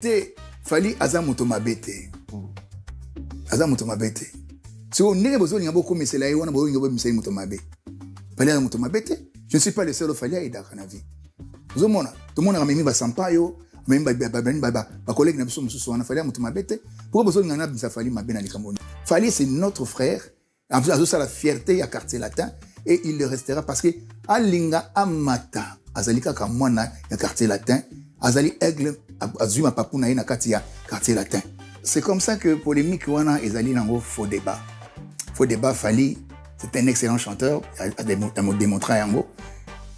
Te fali aza moto mabete. Aza moto mabete. Si on n'est pas besoin beaucoup mais c'est là on a besoin de monsieur moto mabé. Fali aza moto mabete. Je ne suis pas le seul fali à aider dans la vie. Vous mona, tout le monde a mis ba sampayo, même ba collègue na biso mususu wana fali moto mabete. Pourquoi besoin ngana bisa fali mabé na likamoni. Fali c'est notre frère. En plus ça la fierté à quartier latin et il le restera parce que alinga amata azalika ka mwana ya quartier latin. Azali aigle azuma papuna ina kati ya quartier latin. C'est comme ça que polémique wana ezali nango faux débat. Faux débat Fali, c'est un excellent chanteur, a démontré yango.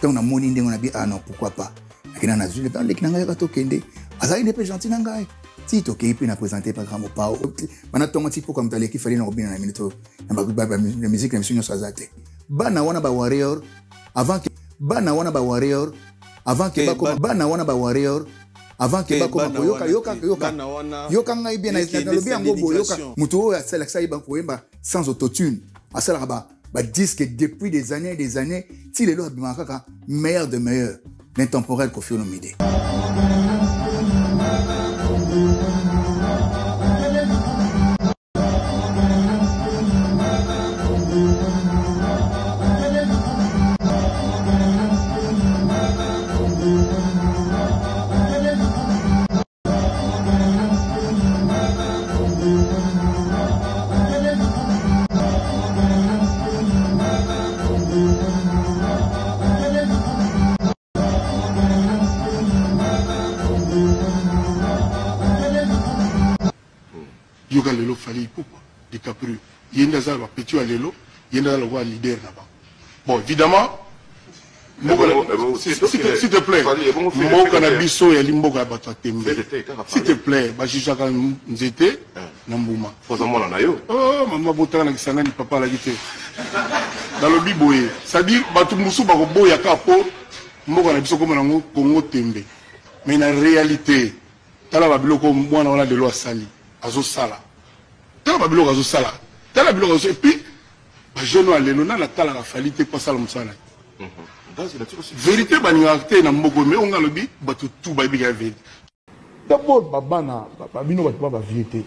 Donc on a moni ndenge on a dit ah non pourquoi pas. Akina na zule ba lekina ngai ka tokende. Azali ne pe gentil na ngai. Si toke pe na présenter par grand pao. Bana tonga tipo comme taleki Fali na robina na minute na ba musique na mission so azate. Bana wana ba warrior avant que bana wana ba warrior avant que bana wana ba warrior avant que bakoma yoka ngai bien na lobi yango bo yoka mutu oyo asala ça iba koyemba sans autotune asala ba disque depuis des années ti lelo abimaka kaka meilleur de meilleur l'intemporel Koffi Olomide. Yoga lelo Fali pourquoi DiCaprio yenda za ba petit wa lelo yenda la wa leader là-bas. Bon évidemment s'il te plaît mboka na biso ya limboka bato tembe s'il te plaît ba jijaka nzete na mbuma fozamona na yo oh maman botana na kisana ni papa la gite dans le biboye c'est-à-dire bato musu ba ko boya ka po mboka na biso comme na Congo tembe mais na réalité tala ba biloko mwana wana de loi sali azo sala tala ba biloko azo sala tala biloko azo et puis ba jeune alelo na tala la Fali te pas sala musala vérité baningate na mboko mais on a lobi bato tout ba biga vérité d'abord babana babino ba vérité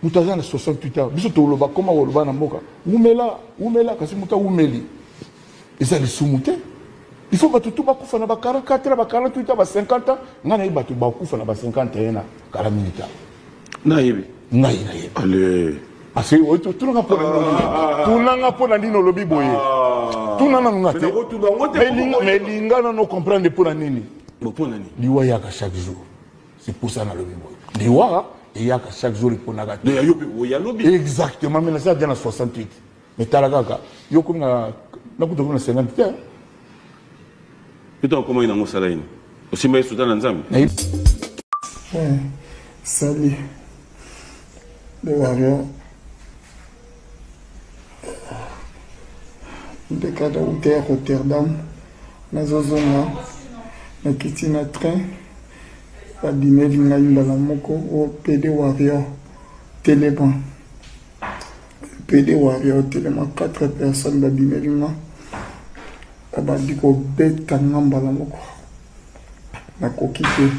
mutaza na 68 ans biso to loba koma woloba na mboka umela kasi muta umeli eza le sumute il faut bato tout ba kufa na ba 44 ans ba 48 ans ba 50 ans ngana bato ba kufa na ba 51 ans 40 minutes naïbi allez parce que tout nanga pona nino lobi boye tout nanga ngate mais lingana no comprendre pour nini liwa yaka chaque jour c'est pour ça na lobi boye liwa yaka chaque jour pour na gate exactement mais ça dans 68 mais talaka yo comme na kuto na 50 ans ito comment ina ngosala ini osima Soudan na nzambe salut le warrior de kada ute Rotterdam na zozonga na kiti na train ba dineli na yula la moko o PD warrior téléban PD warrior téléban 4 personnes ba dineli na ba diko beta ngamba la moko na kokite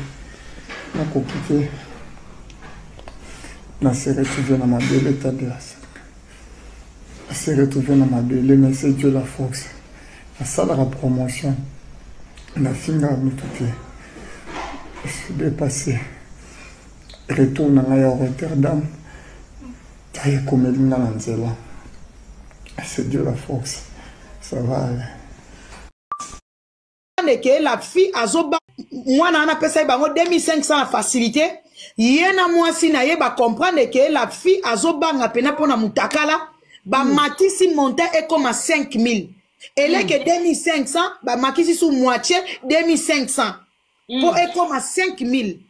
na se retrouver dans ma belle état de la scène. Se retrouver dans ma belle, mais c'est Dieu la force. La salle de la promotion, la fille a mis tout. Je suis dépassé. Retourne à Rotterdam. Taille comme elle n'a pas. C'est Dieu la force. Ça va aller. La fille a zoba. Moi, on a payé 2500 la facilité. Yena mwasi na ye ba comprendre que la fille azobanga pena pona mutakala ba matisi monte et comme 5000 et là que 2500 ba makisi sous moitié 2500 pour et comme 5000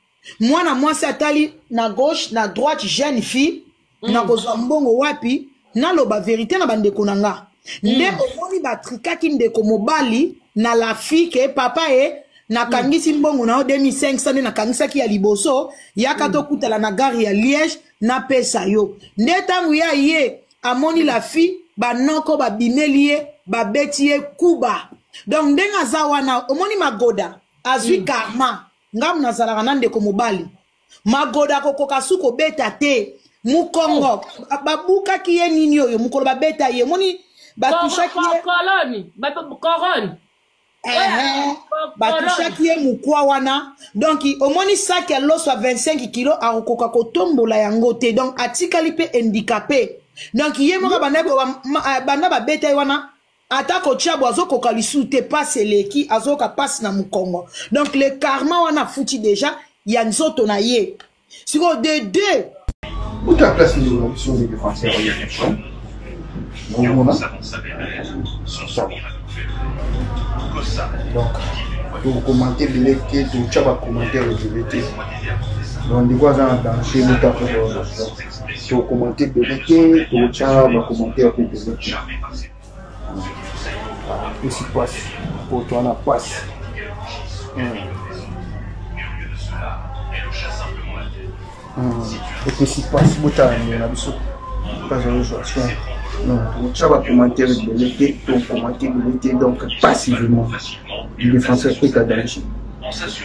moi na mwasi atali na gauche na droite jeune fille na kozwa mbongo wapi na loba vérité na bande konanga nde omoni ba trikaki ndeko mobali na la fille que papa e na kangisi mbongo na 2500 na kangisa ki ya liboso yaka to kutala na gare ya Liège na pesa yo ndeta nguya ye amoni la fille ba noko ba bimelie ba betie kuba donc ndenga zawana omoni magoda azwi karma ngam nazala nande ko mobali magoda kokoka suko beta te mukongo babuka kiye nini oyo mukolo babeta ye moni batushaki koloni korone batushaki ye mukwa wana donc omoni sac ya loso 25 kilo akokoka kotombola yango te donc atikali pe handicapé donc ye moka banda babeta ye wana ata kotiabo azokoka lisu te passe leki azoka passe na mukongo donc le karma wana futi déjà ya nzoto na ye siko de deux où ta place de l'option des défenseurs donc pour commenter l'électé tout ça va commenter le l'électé donc de quoi dans danger nous ta pour commenter l'électé tout ça va commenter avec l'électé aussi passe pour toi la passe et que si passe bota na biso pas une situation non ça va commenter l'électé donc commenter l'électé donc passivement le défenseur peut être danger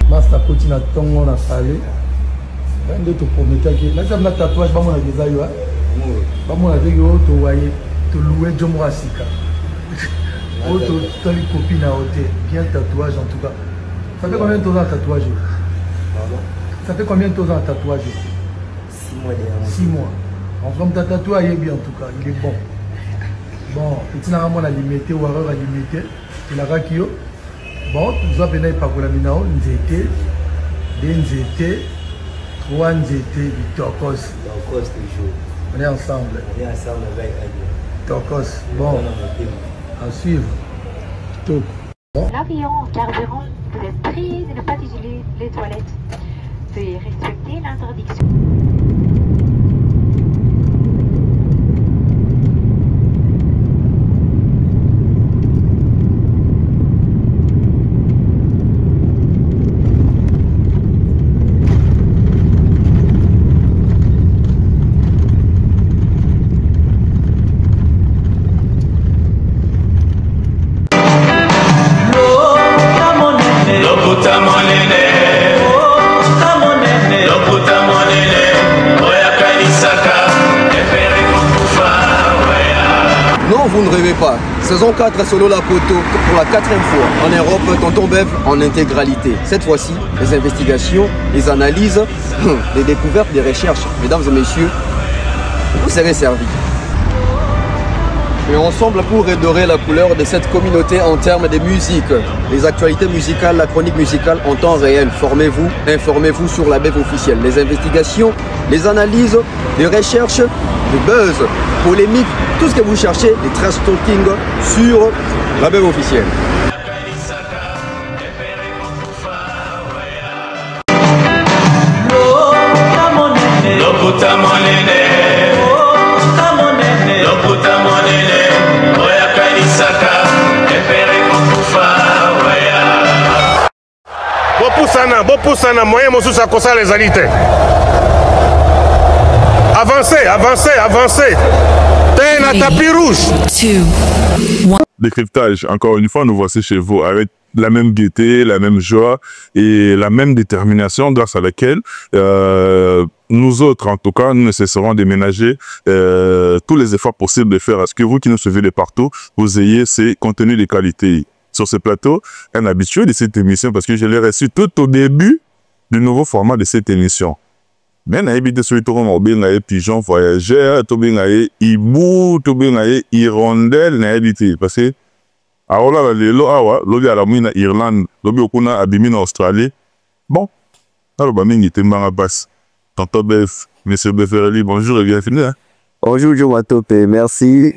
Master Potina tongo na salé nde to promettre que là ça na tatouage ba mona déjà yo ba mona de yo to waye to louer jomo asika auto toli copine à hôtel bien tatouage en tout cas ça fait combien de temps un tatouage ça fait combien de temps un tatouage 6 mois déjà 6 mois en forme ta tatouage est bien en tout cas il est bon bon petit na mona limité ou erreur à limiter il a rakio bon tu dois venir par la minao nzete deux nzete trois nzete bitokos toujours on est ensemble avec Tokos bon à suivre. Tout. L'avion en carburant, vous êtes priés de ne pas utiliser les toilettes. Veuillez respecter l'interdiction. Vous ne rêvez pas. Saison 4 solo la poteau pour la 4e fois. En Europe, Tonton Bev en intégralité. Cette fois-ci, les investigations, les analyses, les découvertes, des recherches. Mesdames et messieurs, vous serez servis. Et ensemble pour redorer la couleur de cette communauté en termes de musique. Les actualités musicales, la chronique musicale en temps réel. Formez-vous, informez-vous sur la Bev officielle. Les investigations, les analyses, les recherches, le buzz, polémique, tout ce que vous cherchez, les trash talking sur la Bev officielle. Bopusana moyen mosusu akosala ezali te. Avancez, avancez, avancez. T'es un tapis rouge. Décryptage, encore une fois, nous voici chez vous avec la même gaieté, la même joie et la même détermination grâce à laquelle nous autres, en tout cas, nous ne cesserons de ménager tous les efforts possibles de faire à ce que vous qui nous suivez de partout, vous ayez ces contenus de qualité. Sur ce plateau, un habitué de cette émission parce que je l'ai reçu tout au début du nouveau format de cette émission. Mais na habité sur le tour de pigeon voyageur, tobingaye ibou, tobingaye hirondelle na habité parce que aola lelo awa lobi ala muina Irlande, lobi okuna abimi na Australie. Bon, alors ba mingi tembanga passe. Tonton Bev, monsieur Beverly, bonjour et bienvenue. Hein? Bonjour Jomatop, merci.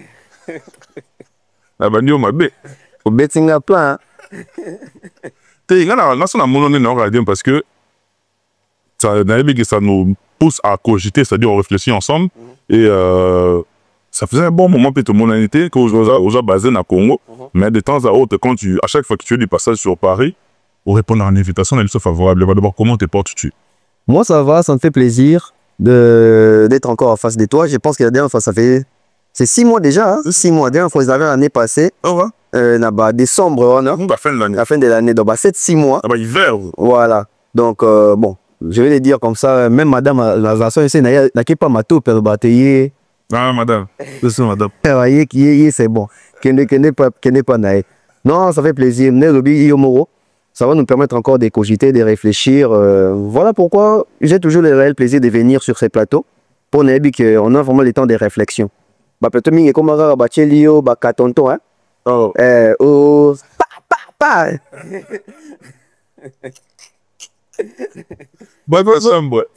La banio mabe. Au betting à plein. T'es gana na sona mono na radio parce que ça nous pousse à cogiter, c'est-à-dire on réfléchit ensemble et ça faisait un bon moment pour tout le monde été que aux basé à Congo, mais de temps à autre quand à chaque fois que tu es du passage sur Paris, pour répondre à une invitation, elle est favorable. D'abord comment te portes-tu? Moi ça va, ça me fait plaisir d'être encore en face de toi. Je pense que la dernière fois ça fait c'est 6 mois déjà, hein? 6 mois. La dernière fois ils avaient l'année passée. Décembre, on a la fin de l'année. La fin de l'année, donc 7-6 mois. Ah bah hiver. Voilà. Donc bon, je vais le dire comme ça, même madame, la version ici, n'a pas ma taupe, bataillé. Ah, madame. C'est madame. C'est bon. Qui n'est pas naïf. Non, ça fait plaisir. Ça va nous permettre encore de cogiter, de réfléchir. Voilà pourquoi j'ai toujours le réel plaisir de venir sur ces plateaux. Pour nous, on a vraiment le temps de réflexion. Peut-être que comme on va chelio, katonto, hein. Oh.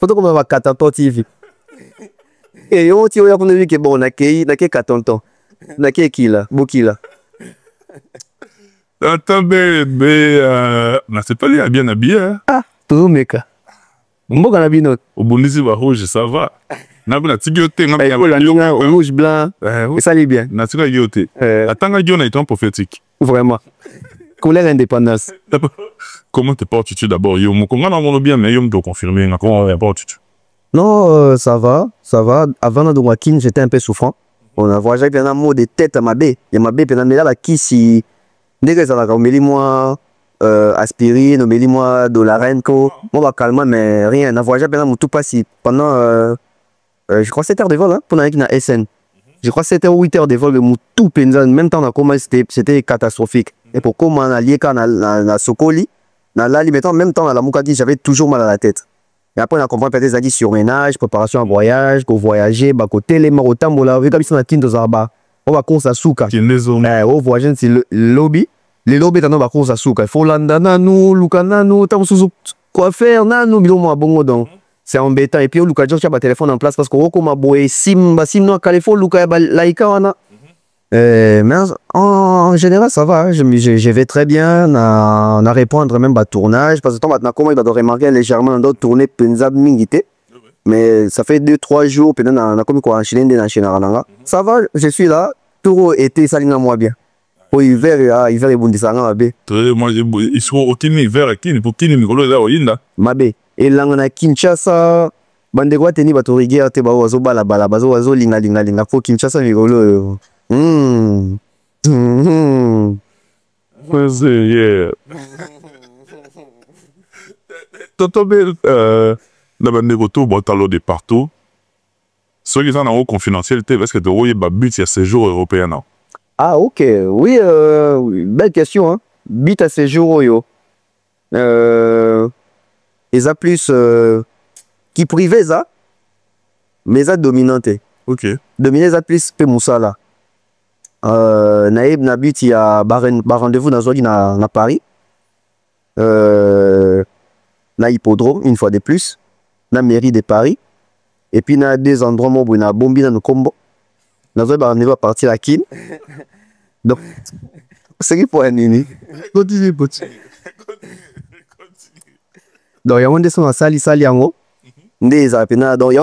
Faut qu'on va katonto TV. Et on tient on a vu que bon, on a katonto, on a qui là, Bokila. Attends, mais c'est pas lui bien habillé, hein? Ah, tout mec. Mboka na bino. Au Bundisi va rouge, ça va. Na bina tigiote nga rouge blanc. Et ça lit bien. Na tigiote. Attends, nga est prophétique. Vraiment. Couleur indépendance. Comment te portes-tu d'abord? Yo mo konga na mono bien mais yo me doit confirmer comment te portes-tu? Non, ça va, ça va. Avant de Wakin, j'étais un peu souffrant. On a voyagé bien un mot de tête à ma baie. Il y a ma baie pendant la qui si dès que ça va comme moi aspirine, on moi Dolarenko, on va calmer mais rien. On a voyagé bien tout passé pendant je crois 7 heures de vol hein, pour aller na SN. Je crois 7 heures ou 8 heures de vol de tout penza même temps on a commencé c'était catastrophique. Et pour comment on a lié quand na Sokoli, na la limitant même temps à la Mukadi, j'avais toujours mal à la tête. Et après on a compris peut-être ça surménage, préparation à voyage, go voyager, ba côté les marotambola, avec comme ça na tindo zaba. On va course à souka. On voyage c'est le lobby. Les lobbies t'en va course à souka. Il faut landana nous, lukana nous, tam sous quoi faire nanu bilo mo bongo donc. C'est embêtant et puis Luka George a téléphone en place parce que comme boy sim no califo Luka ba laika wana. Mais en général ça va, je vais très bien on a répondre même à tournage parce que tant maintenant comment il va remarquer légèrement d'autres tournées penza mingité. Mais ça fait 2-3 jours peut-être on a comme quoi enchaîner dans Chinaranga. Ça va, je suis là, tout été ça linga moi bien. Pour hiver et bundisanga mabe. Moi ils sont aucun hiver qui pour qui micro là oyinda. Mabe. Et là on a Kinshasa bande quoi teni bato rigueur te ba wazo bala bazo wazo linga pour Kinshasa micro. Yeah. Totobe la bande retour botalo de partout. Ceux qui sont en haut confidentialité, est-ce que tu as un but à séjour européen? Ah ok, oui, belle question. Hein. But à séjour, yo. Et ça plus qui privé ça, mais ça dominante. Ok. Dominé ça plus peu moussala. Naïb na but il y a rendez-vous dans Zoli na Paris. Na hippodrome une fois de plus, na mairie de Paris. Et puis, il y a des endroits où il y a des bombes dans le combo. Nous allons partir à Kin. Donc, c'est qui pour un nini? Continue, continue. Donc, il y a des gens qui sont allés en haut. Donc, il y a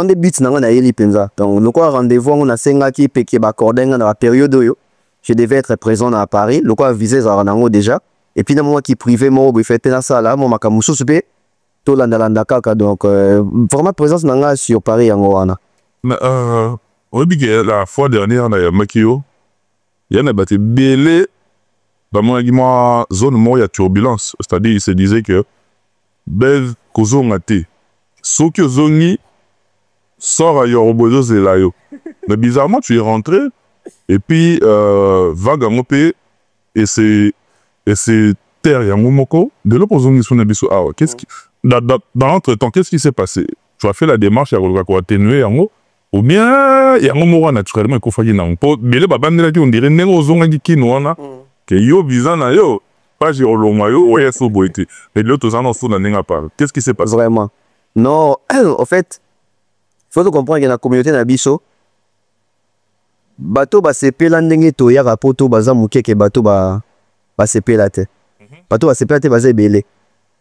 des buts qui sont allés penza. Donc, nous avons rendez-vous, on a 5 qui sont accordés dans la période où je devais être présent à Paris. Nous avons visé ça déjà. Et puis, moi qui est privé, moi, je fais ça là, moi, je suis super. Tout donc vraiment présence nanga sur Paris en Goana. La fois dernière on a Makio, il y en a battu belé dans mon zone où il y a turbulence, c'est-à-dire il se disait que bel kozongate, ce que zongi sort à Yorobozo Zelayo. Mais bizarrement tu es rentré et puis vague en opé et c'est terre yangomoko de l'opposé sur Nabiso. Ah qu'est-ce qui dans l'entretemps, qu'est-ce qui s'est passé? Tu as fait la démarche, il y a atténuer en haut, ou bien il y a un moment naturellement qu'il faut faire un peu. Mais les babans là qui on dirait n'est pas qui nous on a que yo bizana yo pas Jérôme yo ouais c'est beau été. Mais l'autre ça non sous la n'enga pas. Qu'est-ce qui s'est passé? Vraiment. Non, en fait, il faut comprendre qu'il y a une communauté d'Abisso. Bateau ba sepe la ndenge to ya rapoto baza muke ke bateau ba sepe la te. Bateau ba sepe la te baza belé.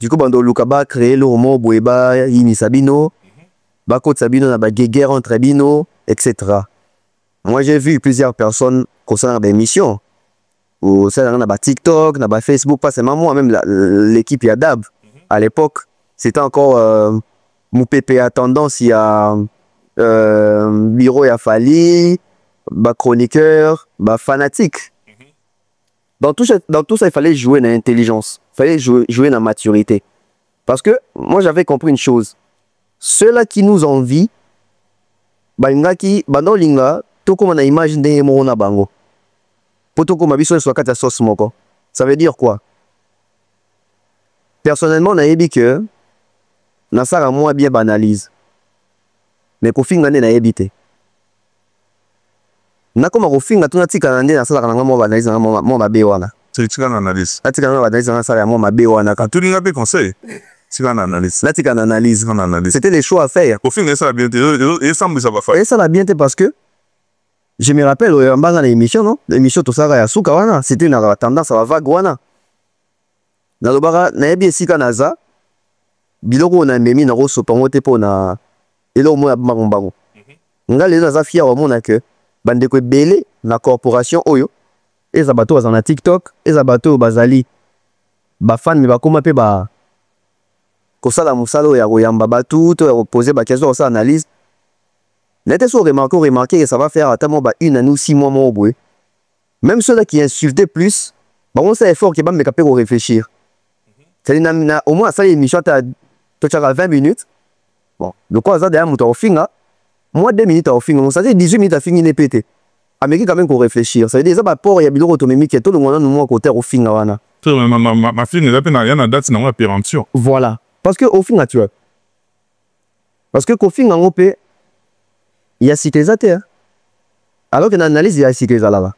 Du coup, bando luka ba créer le roman boeba yini sabino, ba côte sabino na ba guerre entre bino, etc. Moi, j'ai vu plusieurs personnes concernant des missions. Ou ça na ba TikTok, na ba Facebook, pas seulement moi, même l'équipe Yadab. À l'époque, c'était encore mon pépé à tendance, il y a bureau ya Fali, ba chroniqueur, ba fanatique. Dans tout ça, il fallait jouer dans l'intelligence. Il fallait jouer dans la maturité. Parce que moi, j'avais compris une chose. ceux-là qui nous envient, balingaki bando linga to comme on a image ndenge moko na bango. Poto comme biso soit kata sauce moko. Ça veut dire quoi? Personnellement, na yebi que na sala moi bien banalise. Mais ko finga na yebi te. Na koma ko finga tuna tika nde na sala kana mo banalise na mo mabe wana. C'est tika na analyse. Atika na banalise na sala mo mabe wana. Quand tu n'as pas conseil. Tika na analyse. Là tika na analyse. C'était des choix à faire. Au final ça va bien et ça ça va faire. Et ça va bien parce que je me rappelle en bas dans l'émission non, l'émission tout ça ya suka wana, c'était une tendance à la vague wana. Na lobara na yebi sika naza biloko na memi na roso pango te pona elo mo ya bango. Nga les za fier au mona que bande ko belé na corporation oyo eza bato bazana TikTok, eza bato bazali ba fan mi ba koma pe ba ko sala musalo ya koyamba batu to ya poser ba question ça analyse. N'était sur remarqué que ça va faire attendre une année ou 6 mois mon boy. Même ceux-là qui insultaient plus, on sait effort qui va me caper pour réfléchir. C'est-à-dire au moins ça l'émission t'as 20 minutes. Bon, le quoi ça derrière mon au fin là. Moi 2 minutes au fin, on ça 18 minutes à finir les pété. Amérique quand même pour réfléchir. Ça veut dire ça va pour il y a biloko autonomie qui est tout le monde nous côté au fin là wana. Ma fille n'est pas rien à date dans la péremption. Voilà. Parce que au fin là tu vois. Parce que au fin en OP il y a cyclisateur. Alors que l'analyse, il y a cyclisation là-bas.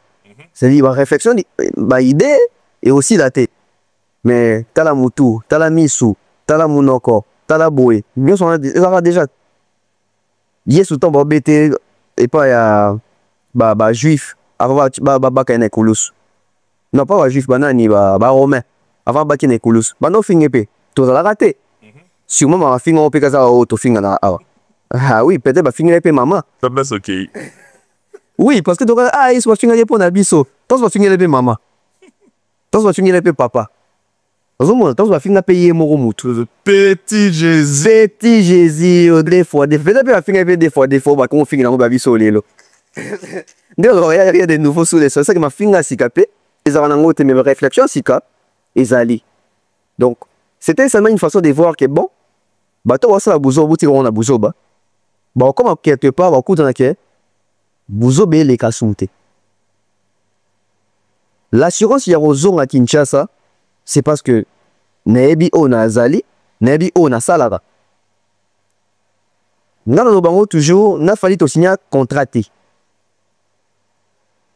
C'est-à-dire, la réflexion, la idée et aussi la tête. Mais, t'as la moutou, t'as la misou, t'as la mounoko, t'as la bouée. Bien sûr, ça va déjà. Il y a souvent des bêtés, et pas, il y a juif, avant, il y a des koulous. Non, pas juif, il y a des romains. Avant, il y a des koulous. Il y a des fingépés. Tout ça, la raté. Sûrement, il y a des fingépés, il y a des fingépés. Ah oui, peut-être que tu vas finir maman. Ça passe ok. Oui, parce que tu vas il va finir pour Nabiso. Tu vas finir maman. Tu vas finir papa. Tu vas finir payer mon Petit Jésus. Petit Jésus, des fois. Peut-être que tu vas finir des fois, bah, comment finir dans Nabiso. Il n'y a rien de nouveau sous les sols. C'est ça que ma fille a sikapé. Ils ont un mes réflexions sikap. Ils allaient. Donc, c'était seulement une façon de voir que bon, bah, tu vas ça la bouzo, on a bouzo, bah. Bon, comme quelque part, on a que vous obéissez les cassuntes. L'assurance Yarozon à Kinshasa, c'est parce que Nebi on a Zali, Nebi on a Salara. Nous avons toujours, n'a fallu te signer contraté.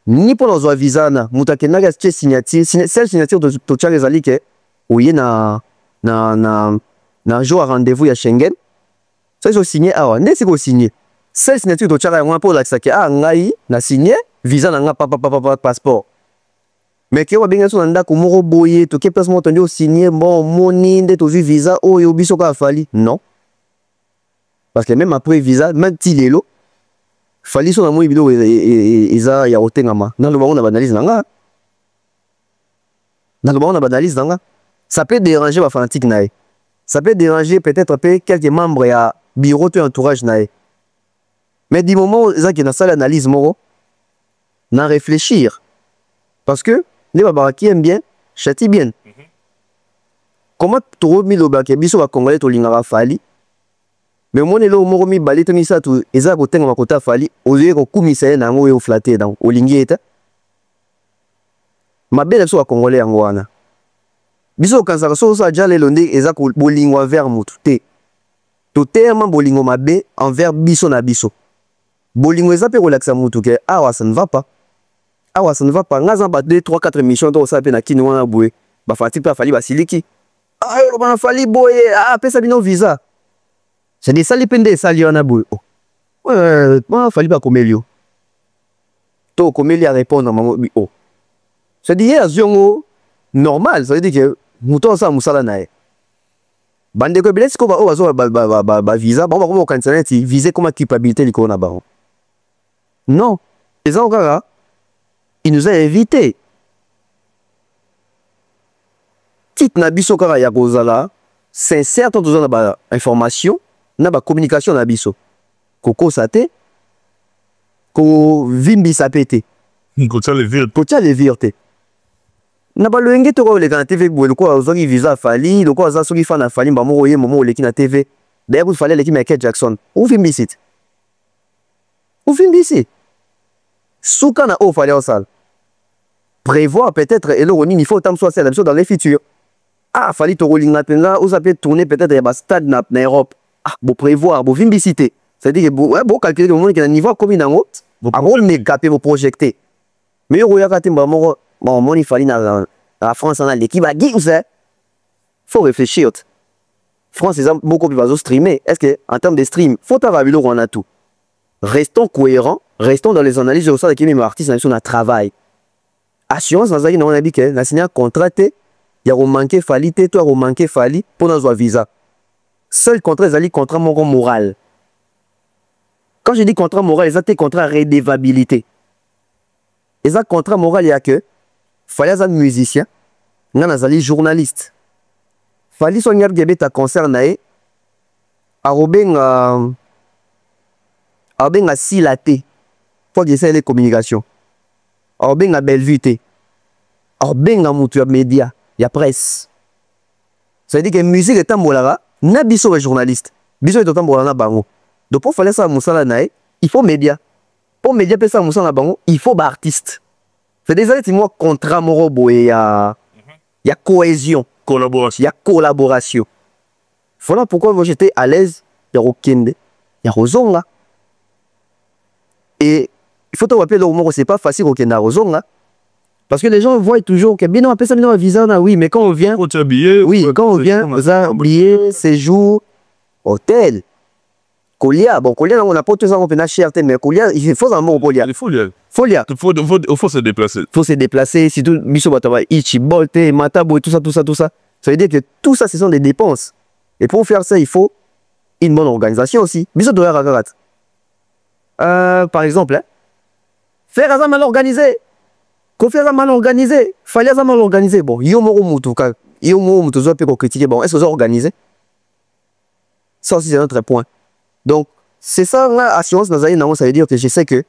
Ni pour nos visa, nous avons signature, celle signature de Tocha Zali que, oui, na jour à rendez-vous à Schengen. Ça, ils ont signé. Ah, n'est-ce qu'on signé? Cette signature de Tchara, on a pour l'accès. Ah, ngaï, na signé, visa n'a pas passeport. Mais qui va bien sûr dans le boyer, tout qui place mon tendu signé, bon, mon inde, tout vu visa, oh, et biso ka fali. Non. Parce que même après visa, même tilelo, fali sur la mouille vidéo, et ça, il y a autant de ma. Dans le moment, on a banalise nanga. Dans le moment, on a banalise nanga. Ça peut déranger ma fanatique naï. Ça peut déranger peut-être quelques membres à bureau de entourage naï. Mais du moment où ils ont salle analyse moro, n'en réfléchir. Parce que les babas qui aiment bien, châtient bien. Comment tu remis le bac et biso va congolais to lingara fali. Mais moi le moro mi balé to mi ça tout eza ko tenga makota fali au lieu ko kumisa na ngo yo flatter dans au lingieta. Ma belle so congolais ngwana. Biso kanza so sa jale londe eza ko bolingwa vers mutu te. To tellement bolingo mabe envers biso na biso. Bolingo eza pe relaxa mutu ke awa ça ne va pas. Awa ça ne va pas. Ngaza ba 2 3 4 missions to sa pe na kini wana boué. Ba fati pa fali ba siliki. Ah yo ba fali boye ah pesa bino visa. C'est des sali pende sali wana boué. Ouais, ba fali ba komelio. To komeli a répondre maman oh. C'est dit aziongo normal, ça veut dire que muto sa musala nae. Bande ko bilesko ba o azo ba visa, ba ko kanzana ti visa comme culpabilité liko na ba. Non, les Angara, il nous a invités. Tit na biso kara ya kozala, sincère tant dans ba information, na ba communication na biso. Koko sate, ko vimbi sapete. Ko tcha le virte. Na ba loenge to ko le kana TV bo ko azoki visa fali, ko aza soki fa na fali ba mo ye momo le kina TV. d'ailleurs il fallait l'équipe Michael Jackson ou film ici soukana au fallait au salle prévoir peut-être et le il faut autant soit c'est dans les futurs ah fallait te rouler là ou ça peut tourner peut-être il y a stade en Europe ah bon prévoir bon film ici c'est-à-dire que bon calculer le monde qui a un niveau comme une autre avant de capter vos projecter mais il y a quand même bon il fallait dans la France on a l'équipe à Gims faut réfléchir France c'est beaucoup plus va streamer est-ce que en termes de stream faut avoir vu on a tout restons cohérents restons dans les analyses au sein de qui même artiste on a travail assurance dans on a dit que la signé contraté il y a manqué fali toi manqué fali pour dans un visa seul contrat est contrat moral quand je dis contrat moral c'est contrat redevabilité et ça contrat moral il y a que fallait un musicien on a journaliste fallait son yab gebe ta concert nae arobenga silaté faut que c'est les communications arobenga belvute arobenga mutu ya média ya presse ça veut dire que musique est tambolara na biso les journalistes biso est tambolara na bango donc pour fallait ça musala nae il faut média pour média pe ça musala na bango il faut ba artiste c'est déjà moi contrat morobo et ya cohésion collaboration. Il y a collaboration. Voilà pourquoi moi j'étais à l'aise. Il y a Rokende, il y a Rozonga. Et il faut te rappeler le moment où c'est pas facile Rokende à Rozonga. Parce que les gens voient toujours que bien on appelle ça un visa, oui, mais quand on vient. Oui, quand on vient, vous avez oublié séjour, hôtel. Colia, bon, Colia, on n'a pas tout ça, on peut cher, mais Colia, il faut un mot Colia. Il faut lire. Folia. Il faut se déplacer. Il faut se déplacer, si tout, Miso Batava, Ichi, Bolte, Matabo, et tout ça. Ça veut dire que tout ça, ce sont des dépenses. Et pour faire ça, il faut une bonne organisation aussi. Miso Doya Ragarat. Par exemple, hein, faire ça mal organisé. Qu'on fait ça mal organisé. Fallait ça mal organisé. Bon, Yomoro Mutuka, Yomoro Mutuzo peut critiquer. Bon, est-ce que vous organisé? Ça aussi, c'est un autre point. Donc, c'est ça, l'assurance, ça veut dire que je sais que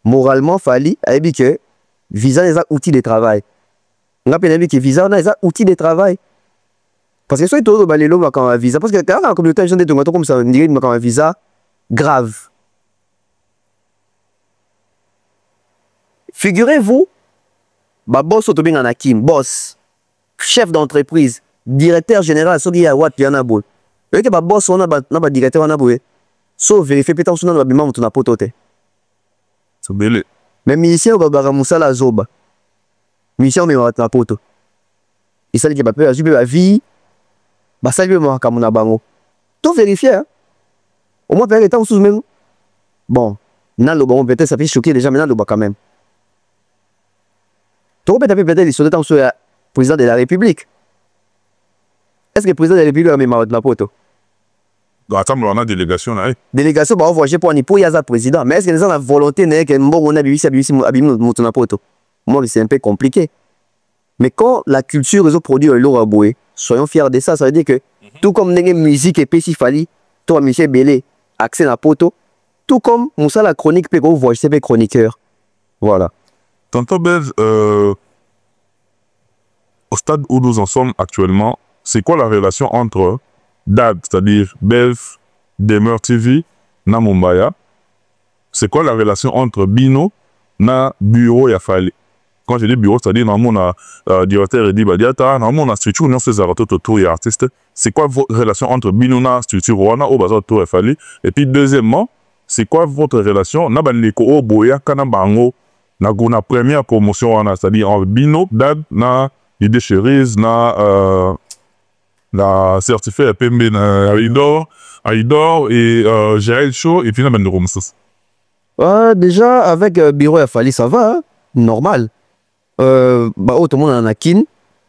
moralement, Fali a dit que visa est un outil de travail. On a dit que visa est un outil de travail. Parce que soit tout le monde a un visa, parce que quand la communauté de gens comme ça, on dirait qu'il y a un visa grave. Figurez-vous, boss autobing en Akim, boss, chef d'entreprise, directeur général, Sogi Awad, Pianabol. Vous voyez que boss, on a directeur, on a boué. Sauf vérifier, peut-être, on a bimam, on a pototé. C'est belé. Mais musicien, on va Moussa la Zoba. Musicien, on va poto. Il s'agit de la vie. Bah, ça, il veut comme on a bango. Tout vérifier, hein. Au moins, peut-être, on sous même. Bon, non, le bon, peut-être, ça fait choquer déjà, mais non, le bas quand même. Tu peut-être, les soldats sur le président de la République. Est-ce que le président de la République a mis la poto? Attends, on a délégation là. Délégation, on va voyager pour un le président. Mais est-ce que les gens ont la volonté que on a notre poto? Moi, c'est un peu compliqué. Mais quand la culture réseau produit l'eau à bouer, soyons fiers de ça. Ça veut dire que tout comme la musique et Pessifali, toi, Michel Bélé, accès à poto, tout comme Moussa la chronique, peut voyager c'est chroniqueur. Voilà. Tonton Belge, au stade où nous en sommes actuellement, c'est quoi la relation entre DAD, c'est-à-dire Belf, Demeure TV, na Mumbaya? C'est quoi la relation entre Bino, na Bureau et Afale? Quand je dis bureau, c'est-à-dire normalement on a directeur et Badiata, normalement on a structure, on a fait autour et artiste. C'est quoi votre relation entre Bino na structure Rwanda au bazar autour Afale? Et puis deuxièmement, c'est quoi votre relation na banleko au boya kana bango na gona première promotion, c'est-à-dire en Bino, DAD, na idée chérise, na la certifié PMB na Aïdor et Gérald Show et puis na Bandero Moussous. Déjà avec Bureau Afale ça va, hein? Normal. Tout le monde en a kin,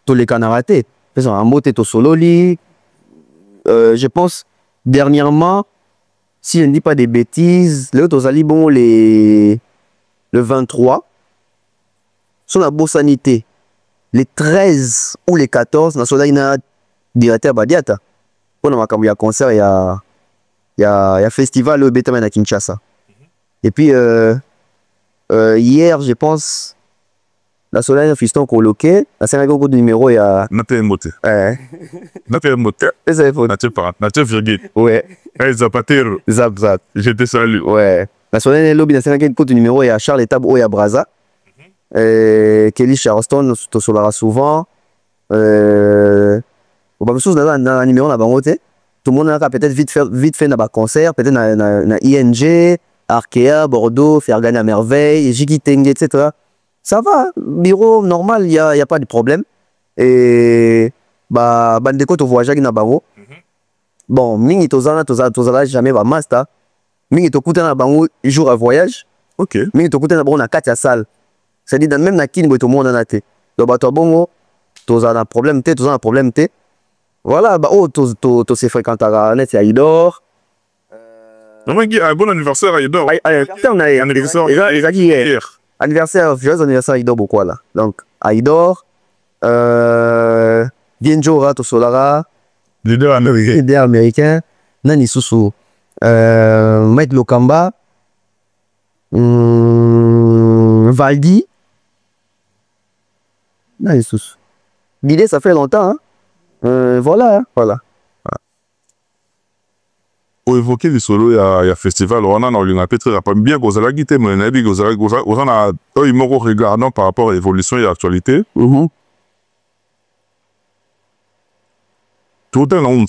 tous les canaratés. En mot, t'es au sololi. Je pense, dernièrement, si je ne dis pas des bêtises, le bon, le 23, sur la Bossanité, les 13 ou les 14, dans ce là, directeur Badiata. On a un concert, il y a festival au Bétamen à Kinshasa. Et puis, hier, je pense, La Solène fiston coloqué, la 5 numéro il y a Naté moté. Naté moté. Et ça faut Naté parent, Naté virgule. Ouais. Eh Zapatero. Zap. Je te salue. Ouais. La Solène lobby la 5 numéro il y a Charles Etab ou il y a Braza. Kelly Charleston to solara souvent. On va chose dans un numéro na bangote. Tout le monde a peut-être vite fait dans concert, peut-être na ING, Arkea, Bordeaux, faire gagner à merveille, Jiki Tengue, etc. Ça va, bureau normal, il y a pas de problème. Et bandeko to voyage na bango. Bon, mingi tozana jamais va master. Mingi to kuta na bango jour à voyage. OK. Mingi to kuta na bango na katia salle. C'est-à-dire même na kin to monde na té. Donc ba to bongo tozana problème té, tozana problème té. Voilà, to se fréquentera net ya Idor. Non mais bon anniversaire à Idor. Anniversaire hier. Anniversaire, joyeux anniversaire à Idor beaucoup là. Donc, à Idor, Dienjora, Tosolara, leader américain, Nani Susu, Mike Lokamba, Valdi, Nani Susu. L'idée, ça fait longtemps, hein? Voilà. Pour évoquer le solo, il y a festival, on a bien que vous allez guider, mais vous avez regardant par rapport à l'évolution et à l'actualité. Tout est dans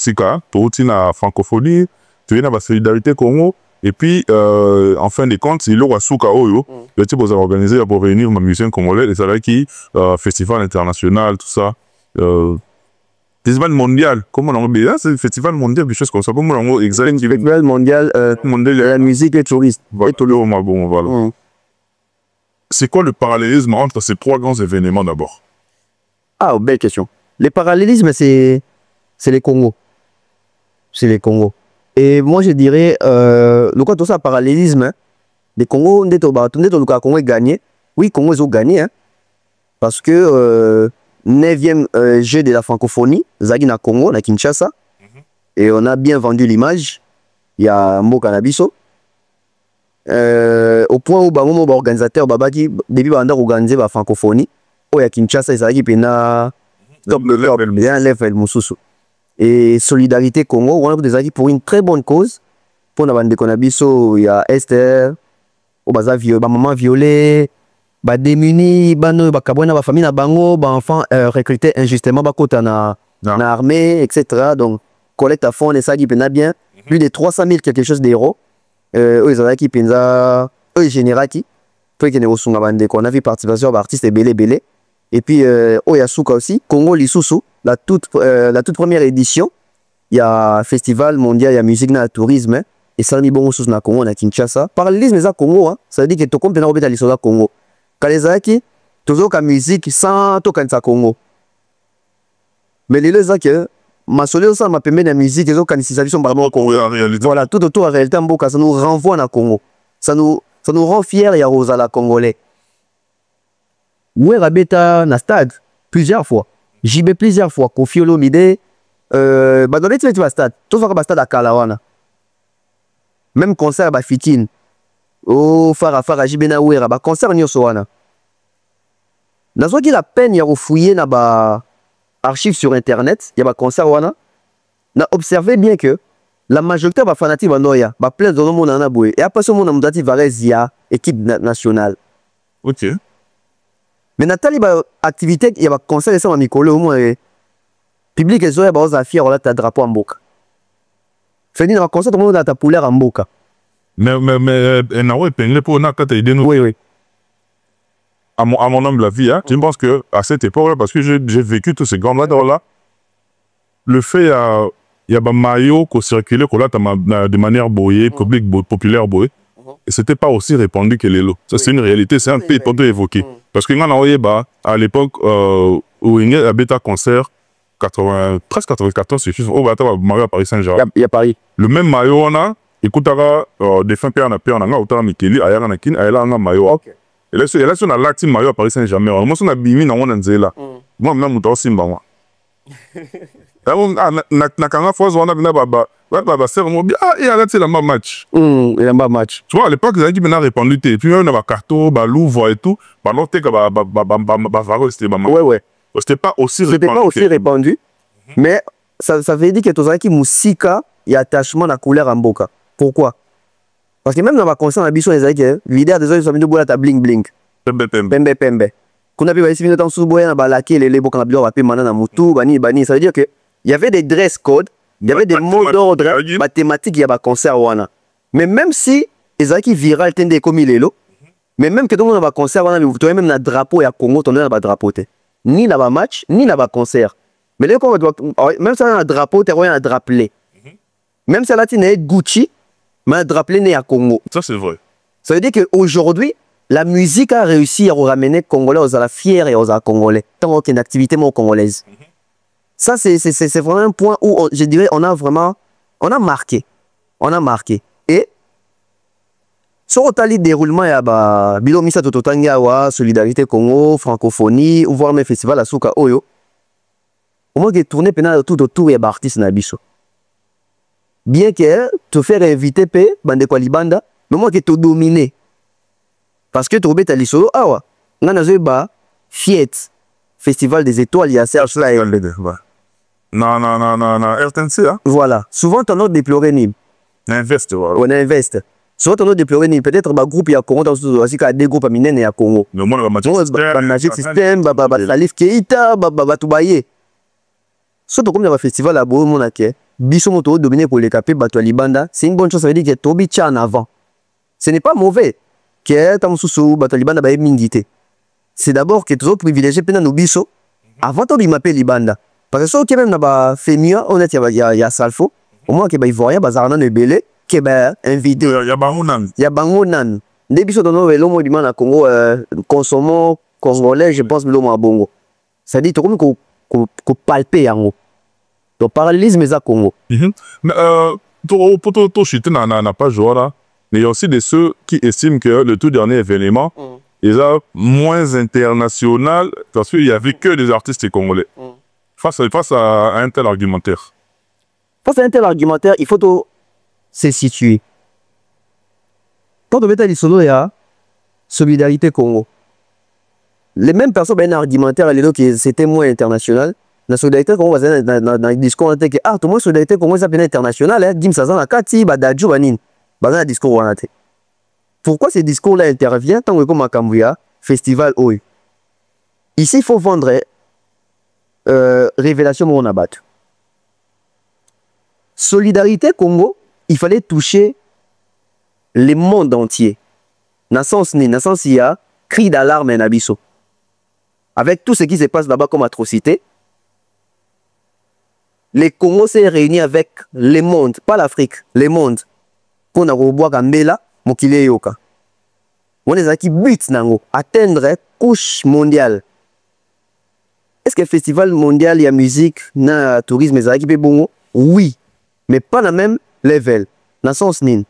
tout est dans la francophonie, tout est dans la solidarité Congo, et puis en fin de compte, il y a Souka Oyo, le type vous avez organisé pour réunir ma musiciens congolais, les salariés qui festival international, tout ça. Festival mondial, comment on dit? C'est festival mondial, des choses comme ça. Comment on dit? Festival mondial, la musique et tourisme. Voilà. C'est quoi le parallélisme entre ces trois grands événements d'abord? Ah, belle question. Le parallélisme, c'est les Congos. C'est les Congos. Et moi, je dirais, le quoi tout ça, parallélisme, les Congos, le Congo est gagné. Oui, Congo, ils ont gagné, hein, parce que 9e jeu de la francophonie, Zagi na Congo, na Kinshasa. Et on a bien vendu l'image. Il y a Mbo Cannabiso. Au point où Bango organisateur Babaki, depuis Banda organisé la francophonie, il y a Kinshasa, Zagi Pena, top level Moussousou. Et Solidarité Congo, on a des Zagi pour une très bonne cause. Pour la bande Cannabiso, il y a Esther, maman violée. Démunis, ba famille na bango, enfants recrutés injustement, kota na armée, etc. Donc, collecte à fond, les ça qui pena bien. Plus de 300 000 quelque chose d'euros. Ils ont qui pensa, eux générati. Toi qui n'est pas bande, on a vu participation d'artistes belé. Et puis, Oyasuka aussi, Congo Lisusu, la toute première édition. Il y a festival mondial, il y a musique, na tourisme. Et ça, bon sous na Congo, na Kinshasa. Parallélisme, ça Congo, ça veut dire que tu comprends bien l'histoire Congo. Kalezaki, toujours la musique sans tout quand ça Congo. Mais les gens que ma solution ça m'a permis la musique et quand ils sont vraiment Congo. Voilà, tout autour en réalité ça nous renvoie na Congo. Ça nous rend fiers et à la Congolais. Ouais, Rabeta na stade plusieurs fois. J'y vais plusieurs fois. Kofi Olomide, dans les tu vas stade. Tout va stade à Kalawana. Même concert à Fitine. Oh, Farah Jibena Ouera, concert Nyosoana. Dans ce qui la peine, il y a fouillé na archives sur internet, il y a concert wana. Na observé bien que la majorité va fanatique va noya, va plein de monde en aboué. Et après ce monde mudati va résia équipe nationale. OK. Mais Nathalie ba activité, il y a concert ça va Mikolo au moins public et zoya ba za fier là ta drapeau en boka. Fini na concert tout le monde dans ta pouleur en boka. Mais Nawe Pengle pour Nakata aider nous. Oui. À mon humble avis, hein, je pense que à cette époque-là, parce que j'ai vécu tous ces grands-là, le fait, il y a un maillot qui circulait de manière boyée, publique, populaire boyée, et c'était pas aussi répandu que les lots. Ça, c'est une réalité, c'est un fait pour te évoquer. Parce que à l'époque, où il y a un bêta concert, 93, 94, c'est juste, maillot à Paris Saint-Germain. Il y a Paris. Le même maillot, on a, écoute, des fins pères, on a autant Mikeli, Ayana Nakin, Ayala, on a maillot. Et là, on a l'actif maillot à Paris Saint-Germain. Moi, on a bimi, on a nzela. Moi, même, on a aussi Nakanga fois on a bien baba sœur mo bien et là c'est la match. Il a pas match. Tu vois à l'époque les gens qui maintenant répandu et puis on a ba carton, ba louvre et tout, ba non c'était c'était pas aussi répandu. C'était pas aussi répandu. Mais ça veut dire que tous qui musika il y a attachement à la couleur en boca. Pourquoi? Parce que même dans ma concert, on a les que l'idée des autres, c'est de bling bling. Pembe. Qu'on a pu voir ici, dans sous-bois, on a laqué les beaux qu'on a pu voir maintenant dans Moutou, bani. Ça veut dire que il y avait des dress codes, il y avait des mots d'ordre mathématiques, il y a un concert. Mais même si les gens qui viral tendent comme il est là, mais même que tout le monde a un concert, tu as même un drapeau et à Congo, tu as un drapeau. Ni là-bas match, ni là-bas concert. Mais là, même si on a un drapeau, tu as un drapelet. Même si là, tu as Gucci, mais un drapelet né à Congo. Ça, c'est vrai. Ça veut dire qu'aujourd'hui, la musique a réussi à ramener les Congolais aux la fiers et aux Congolais, tant qu'une activité congolaise. Ça, c'est vraiment un point où, je dirais, on a marqué. On a marqué. Et, sur le déroulement, il y a Bilomisa Tototangawa, Solidarité Congo, Francophonie, ou voir mes festivals à Souka Oyo. Au moins, que tourner tout autour, il y a des artistes dans le bien que te faire inviter bande kwa libanda mais moi que te dominer parce que tu as les solo awa ngana zoba Fiet Festival des étoiles il y a Serge là non RTNC hein? Voilà souvent on a déploré ni invest on invest souvent on a déploré ni peut-être ba groupe il y a Congo dans aussi ka des groupes minene ya Congo mais moi ba Magic System ba Salif Keita ba Tubaye surtout comme il y a un festival à Bomo monake biso moto dominé pour les capés bato libanda c'est une bonne chose ça veut dire que tobi tcha en avant ce n'est pas mauvais que tamususu bato libanda ba mindité c'est d'abord que toujours privilégier pena no biso avant de m'appeler libanda parce que ça qui même na ba fait mieux honnête il y a Salfo au moins que ba ivoirien bazarana ne belé que ba invité il y a bangonan des biso dans le lomo du man à Congo consommons congolais je pense lomo à Bongo ça dit comme qu'on palper en haut. Le parallélisme est à Congo. Mais pour tout chuter n'a pas joué là. Mais il y a aussi de ceux qui estiment que le tout dernier événement est moins international parce qu'il n'y avait que des artistes congolais. Face à un tel argumentaire. Face à un tel argumentaire, il faut se situer. Quand on met à l'isolo, il y a Solidarité Congo. Les mêmes personnes, ben argumentaire, c'était moins international. La solidarité Congo, dans le discours, on a dit que tout le monde solidarité Congo, c'est international. Dim Sazan, la Kati, Badadjou, Banin. Dans le discours, on a dit. Pourquoi ce discours-là intervient tant que comme à Kambouya, festival OU? Ici, il faut vendre Révélation Monabat. Solidarité Congo, il fallait toucher le monde entier. Dans le sens, il y a cri d'alarme et nabiso. Avec tout ce qui se passe là-bas comme atrocité, les Congos s'est réunis avec le monde, pas l'Afrique, le monde, pour nous revoir Gambela, Mokile Yoka. On est qui but atteindre couche mondiale. Est-ce que le festival mondial, il y a musique, il y a tourisme, il y a qui bon? Oui, mais pas la même level, dans le sens nin.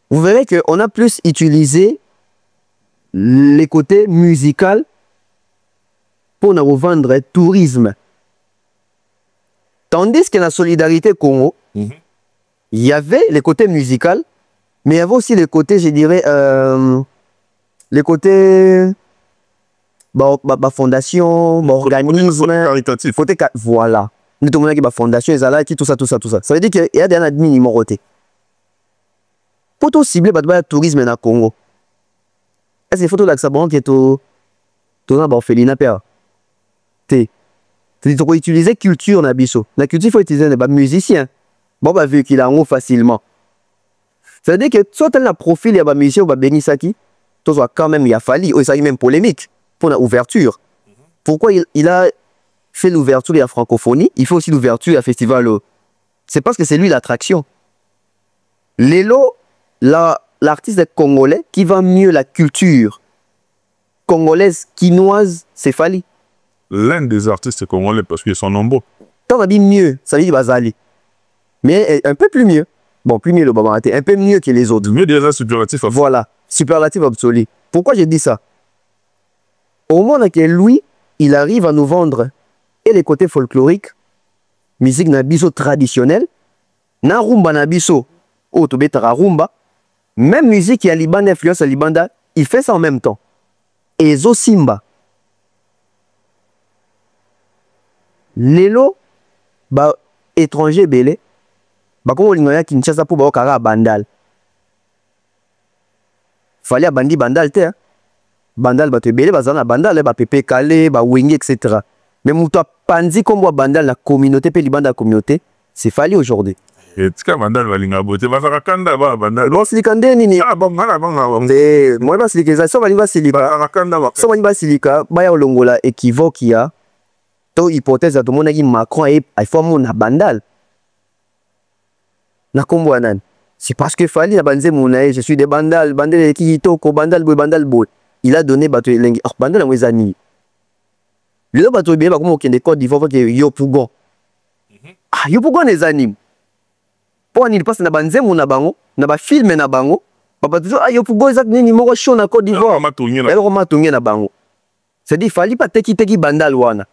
Vous verrez qu'on a plus utilisé les côtés musicaux pour nous revendre tourisme. Tandis que dans la Solidarité Congo, il y avait les côtés musicaux, mais il y avait aussi les côtés, je dirais, les côtés fondation, organisme, caritatif. Voilà. Nous avons dit fondation, tout ça. Ça veut dire qu'il y a des admis numérotés. Pour tout cibler le tourisme dans le Congo, est-ce que les photos d'Axabon qui est au Félina Père? Il faut utiliser culture dans biso. La culture, il faut utiliser des musiciens. Bon, vu qu'il a en haut facilement. Ça veut dire que soit tu as un profil, il y a des musiciens ou des Benisaki, tu as quand même, il a fallu, ou ça y même polémique pour l'ouverture. Pourquoi il a fait l'ouverture à la francophonie? Il fait aussi l'ouverture à festival. C'est parce que c'est lui l'attraction. Lélo, l'artiste congolais qui vend mieux la culture congolaise, quinoise, c'est Fali. L'un des artistes congolais, parce qu'ils sont nombreux. Quand on dit mieux, ça veut dire Bazali. Mais un peu plus mieux. Bon, plus mieux le Baba, un peu mieux que les autres. Mieux déjà superlatif. Voilà, superlatif absolu. Pourquoi j'ai dit ça? Au moment où lui, il arrive à nous vendre et les côtés folkloriques musique na biso traditionnelle, na rumba na biso, oh to betara rumba, même musique ya libanda, influence ya libanda, il fait ça en même temps. Et zo simba. Lelo, ba étranger belé, ba comme lingoya Kinshasa pour ba kara bandal. Fallait à bandi bandal te. Bandal ba te belé bazana bandal ba pepe calé, ba wenge etc. Mais mouto pandi comme bandal la communauté pe libanda communauté, c'est fallu aujourd'hui. Et tu as bandal balinga bote bazaka kanda ba bandal. Non silikande nini? Ah bon ngala bon. Moi ba silika so balinga silika. Kanda ba. So balinga silika ba ya longola équivoque ya. To hypothèse à tout le monde qui Macron et il faut mon bandal. Na kombo anan. C'est parce que fallait la banze mounae, je suis des bandal, bandal qui toko bandal boy. Il a donné bateau lengi. Ah bandal en wezani. Le bateau bien ba comme au Côte d'Ivoire que yo pougon. Ah yo pougon les animes. Pour il passe na banze mouna bango, na ba film na bango. Papa toujours ah yo pougon exact nini moko show na Côte d'Ivoire. Elle roma tongé na bango. C'est dit fallait pas teki bandal wana.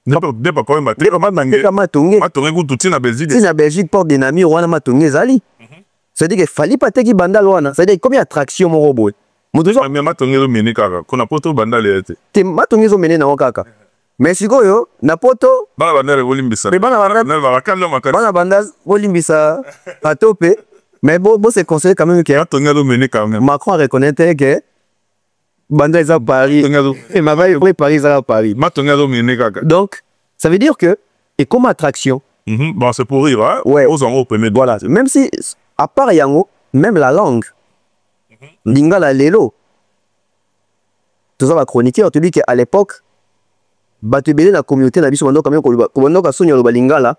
Pas quand même na Belgique. Si na Belgique porte des nami wana matonge zali. C'est-à-dire qu'il fallait pas teki bandal wana. C'est-à-dire combien d'attractions mon robot. Mo toujours mais matonge zo mene kaka. Kona poto bandal ete. Te matonge zo mene na kaka. Mais sikoyo na poto bana bandal olimbisa. Mais bana bandal olimbisa atope. Mais bon c'est conseillé quand même que matonge zo mene quand même. Macron reconnaît que bandal à Paris. Et ma vaille Paris à Paris. Matonge zo mene kaka. Donc ça veut dire que et comme attraction. Bon c'est pour rire hein. Ouais. Aux en premier. Voilà, même si à part yango, même la langue. Lingala lelo. Tout ça va chroniquer, on te dit qu'à l'époque, batubélé la communauté na biso quand même ko ka sonya lo balingala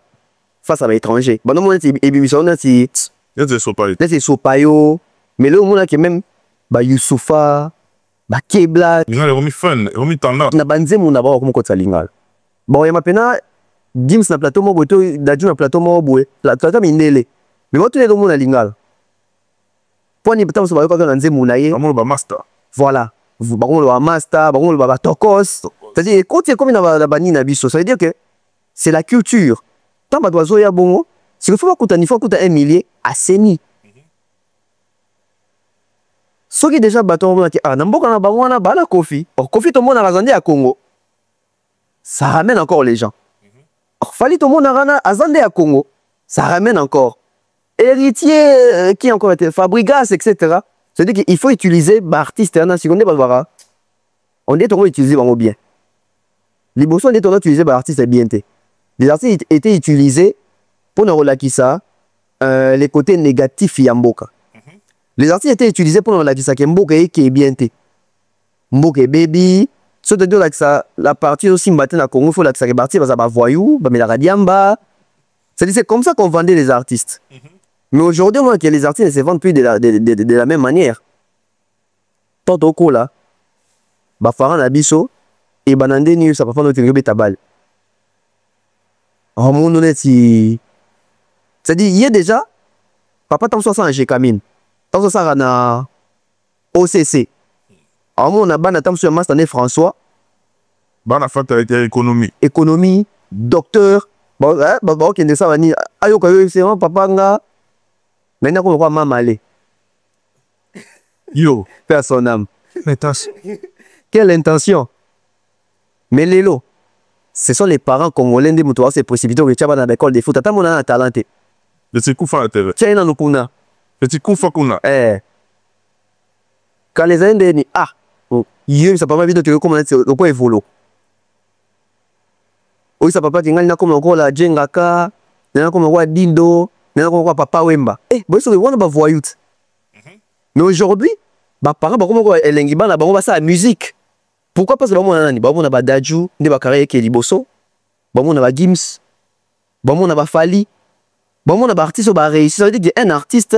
face à l'étranger. Bano mo nti ebimisa on nti c'est sopayo. C'est sopayo, mais le monde qui même ba Youssoufa, ba Kebla, lingala romi fun, romi tendance. Na banze mo na ba ko ko lingala. Bon, y'a pena Gims na plateau mo boto, Dadju na plateau mo boé, la plateau minele. Mais moi tout le monde na lingala. Pour ni peut-être ça va quand nze mo na ye. Amolo ba master. Voilà. Vous par contre le master, par contre le tokos. C'est-à-dire quand c'est comme na bani na biso, ça veut dire que c'est la culture. Tant ba doizo ya bongo, si il faut pas coûter 1 millier à Seni. Ce qui déjà bâton on dit ah namboka na bango na bala Kofi. Or Kofi tout le monde a razandé à Congo. Ça ramène encore les gens. Or fallait tout le monde a razandé à Congo. Ça ramène encore. Héritier qui encore été Fabrigas etc. C'est-à-dire qu'il faut utiliser l'artiste en seconde balvara. On est on utiliser vraiment bien. Les bossons on est on utiliser l'artiste bien. Les artistes étaient utilisés pour ne relaxer ça les côtés négatifs yamboka. Les artistes étaient utilisés pour ne relaxer ça mboka qui est bien té. Mboka baby, c'est-à-dire que la partie aussi mbaté na Congo, faut la que partie parce que voyou, ba la radiamba. C'est comme ça qu'on vendait les artistes. Mais aujourd'hui, on voit que les artistes ne se vendent plus de la même manière. Tant au coup là, Bafaran Abisso et Banande Nius, ça va faire notre tabal. En mon honnête, c'est-à-dire, il y a déjà, papa, tant soit ça en G-Camine, tant soit ça en OCC. En mon a ban, tant soit master François. Ban a fait économie. Économie, docteur. Bon, ok, de ça, ayo, c'est un papa, nga. Maintenant, on va m'aller. Yo. Père son âme. Mais quelle intention? Mais Lélo, ce sont les parents congolais qui ont se précipité au Richard dans l'école de foot. Attends, on a un talent. Je suis coup à TV. Tiens, on a un je suis coup à eh. Quand les Indiens disent ah, il ça pas mal vite de comment on peut évoluer. Oui, ça papa qui n'a comme encore la Djengaka, n'a comme quoi Dindo. Papa Wemba. Eh, bon, c'est on va voyou. Mais aujourd'hui, bah parents bah comment elengiba na bango ça la musique. Pourquoi parce que bah on a ba Dadju, ne ba carrière qui liboso. Bah on a ba Gims. Bah on a ba Fali. Bah on a ba artiste ba réussi. Ça veut dire qu'un artiste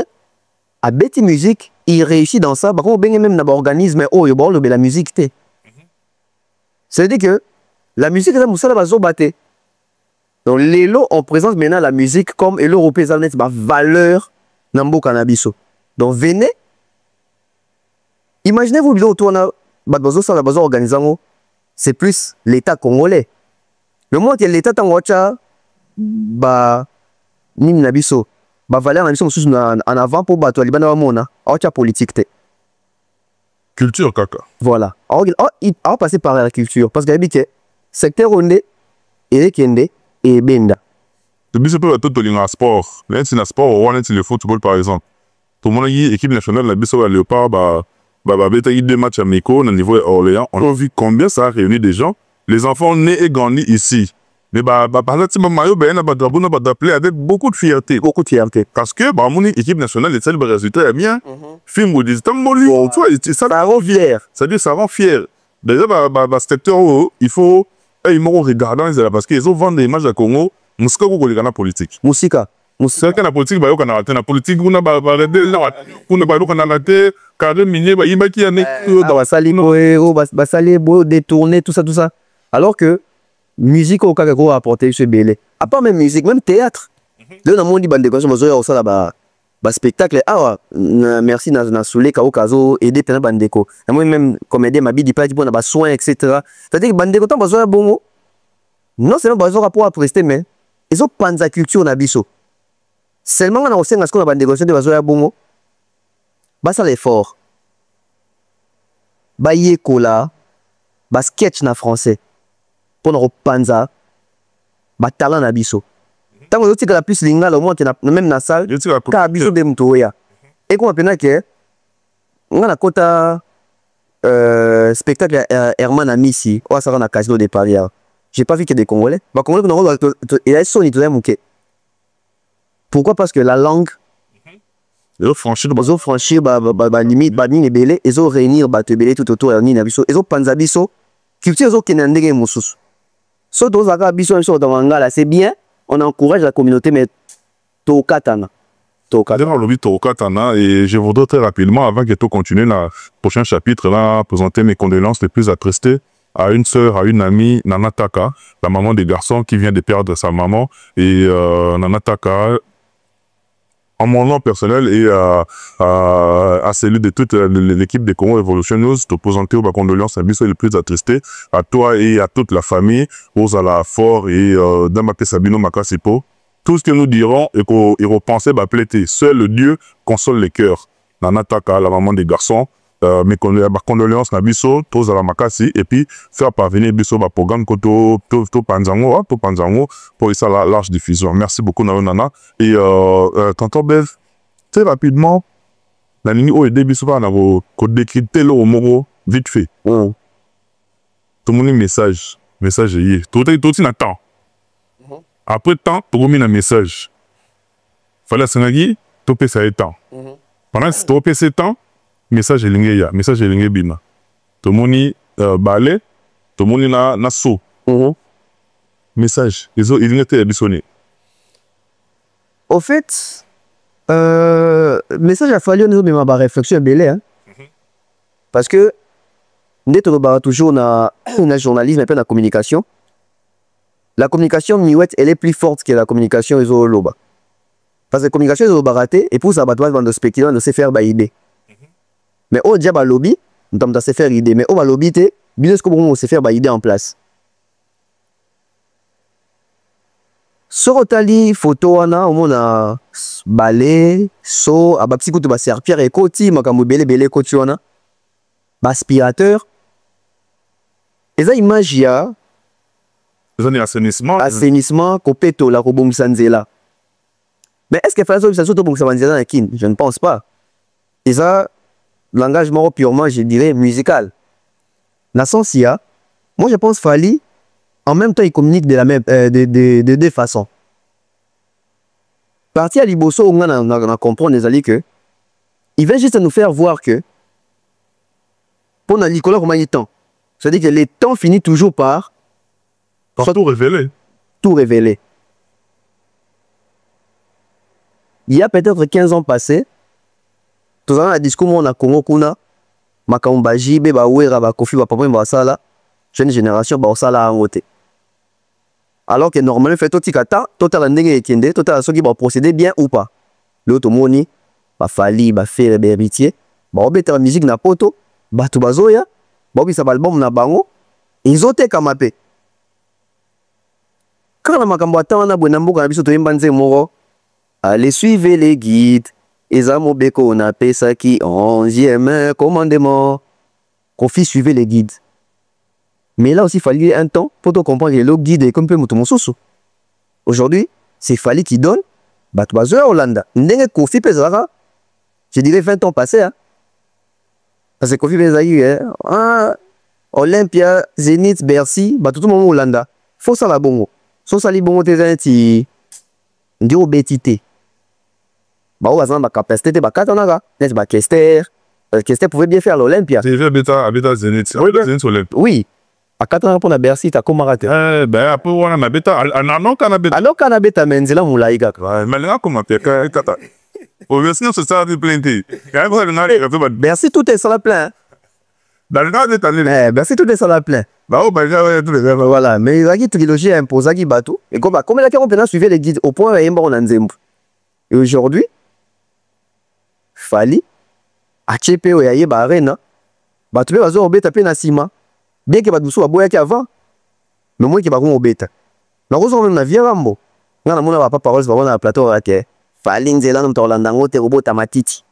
a bête musique, il réussit dans ça. Bah on bien même na ba organisme oh yo ba le la musique té. Ça veut dire que la musique ça musala ba zo baté. Donc, les lots, on présente maintenant la musique comme et l'européen net ma valeur nambo cannabiso. Donc, venez. Imaginez-vous, autour de organisant, c'est plus l'État congolais. Le moment que l'État t'envoie, nini na biso ba valeur na biso mosusu en avant pour bato libana bamona aotia politique te culture kaka voilà alors passer par la culture parce que habite secteur onde et kende et benda de biso pe bato tolinga sport là c'est na sport on est le football par exemple tout le monde y équipe nationale la biso ba Léopard ba beta y 2 matchs amicaux au niveau Orléans on a vu combien ça a réuni des gens les enfants nés et grandis ici. Mais par exemple, Mayo Ben a appelé avec beaucoup de fierté. Beaucoup de fierté. Parce que mon équipe nationale, les seuls résultats, bien. Film où ils disent, ça rend fier. Ça dit, ça rend fier. Déjà, secteur, il faut, ils m'ont regardé, parce qu'ils ont vendu des images à Congo, Moussika, ou les politique. Moussika. C'est que la politique, bah, on a raté la politique, on a raté, on a raté, carré minier, bah, il m'a dit, détourner, tout ça. Alors que musique au Kagako a apporté ce belé. À part même musique, même théâtre. Là, on a mon dit bande de ça là spectacle. Ah merci na soulé kao kazo aider pena bandeko. Moi même comédien ma bidi pas dit bon na soin etc. C'est-à-dire que bandeko tant besoin bon. Non seulement besoin pour prester mais ils ont panza culture na biso. Seulement on a aussi ce qu'on a bandeko de besoin bon. Ba ça l'effort. Ba yekola ba sketch na français. Pour panza ba talent na biso tant que tu la plus linga le monde même na salle ka biso de mtoya et qu'on appelle que on a kota spectacle Herman Amissi ou ça na casino de Paris j'ai pas vu que des Congolais ba Congolais non il a sonné tout le pourquoi parce que la langue ils ont franchi ba limite ba ni belé ils ont réunir ba te belé tout autour ni na biso ils ont panza biso culture zo kenandenge mususu. C'est bien, on encourage la communauté, mais Tokatana. Et je voudrais très rapidement, avant que tu continues le prochain chapitre, là, présenter mes condoléances les plus attristées à une sœur, à une amie, Nanataka, la maman des garçons qui vient de perdre sa maman. Et Nanataka, en mon nom personnel et à celui de toute l'équipe de Congo Evolution News, te présenter aux condoléances à Bisso les plus attristés, à toi et à toute la famille, aux Ala Fort et Damape Sabino Makasipo. Tout ce que nous dirons et qu'on repensait plaider. Seul le Dieu console les cœurs. Nanataka, la maman des garçons, mes condoléances à Bisso, tous à la Makasi, et puis faire parvenir Bisso à programme Koto Panzango pour ça la large diffusion. Merci beaucoup Nana. Et tonton Bev, très rapidement, la ligne au début souvent on a décrypté le mot vite fait. Tout le monde message est tout attend. Après temps, tout le monde a message. Fallait s'engager, tout peut ça temps. Pendant que tout peut ça temps, message est lingé bina. Tout le monde balé, tout le monde na so. Message, ils ont été abissonnés. Au fait, message a fallu nous même ma réflexion belé hein. Parce que nous toujours na journalisme et puis la communication. La communication miouette elle est plus forte que la communication iso loba. Parce que la communication iso baraté et pour ça battre dans le spectateur de se faire idée. Mais au diable lobby, nous sommes se faire idée mais au lobby té business comme on se faire idée en place. Sorotali photo wana omona balé so abapsi kutu ba serpillère et koti makambo belé koti wana ba aspirateur eza image ya assainissement kopeto la kobomisa nzela. Mais est-ce que fallait ça surtout bomisa nzela na kin? Je ne pense pas. Eza l'engagement purement je dirais musical. Na sens ya moi je pense Fally en même temps, ils communiquent de la même de deux façons. Parti à Liboso, on a compris que il vient juste nous faire voir que pour la Nicolas comment il temps. C'est-à-dire que les temps finissent toujours par tout révéler. Tout révéler. Il y a peut-être 15 ans passés, tout un discours on a Congo kuna Makambaji be ba wera ba Kofi ba papa ba sala jeune génération ba sala ngote. Alors que normalement fait tout tikata total ndenge ekende total soki ba procéder bien ou pas. L'autre moni ba Fally ba faire be héritier ba obeta musique na poto ba to bazoya ba obisa album na bango ils ont été kamapé. Quand la makambo atana bonamboka na biso to yembanze moro. Allez suivez les guides. Ezamo beko na pesa qui 11e commandement. Kofi suivez les guides. Mais là aussi, il fallait un temps pour te comprendre que le guide est comme peu moutoumoussou. Aujourd'hui, c'est Fali qui donne. Batouazeur Hollanda. Ndenge Kofi Pesara. Je dirais 20 ans passés. Hein. Parce que Kofi Pesara, Olympia, Zénith, Bercy, tout le monde Hollanda. Faut ça la bongo. Faut ça li bongo tes anti. Ndio betité. Bah, on va capacité, bah, katanaga. N'est-ce pas, Kester. Kester pouvait bien faire l'Olympia. C'est fait bêta Zénith. Oui, Zénith Olympia. Oui. À 4 ans pour la Bercy, t'as comment raté? Ben, après, on a bêta. Alors, qu'on a bêta, mais c'est là où l'aïga. Mais là, comment faire? Au Bercy, c'est ça, c'est plein de. Bercy, tout est sur la plein. Dans le cas de ta Bercy, tout est sur la plein. Voilà, mais il y a une trilogie imposée qui bat tout. Et comme la on peut suivre les guides au point où il y a un nzembo. Et aujourd'hui, Fali, à Tchépé, où il y a un arena, tu peux avoir un bêta plein à Sima. Bien que tu sois boya avant, mais moi qui va au bêta. La rose on a vieux rambo. On a mon pas parole sur un plateau à terre. Falling zelan to landango te robot tamatiti.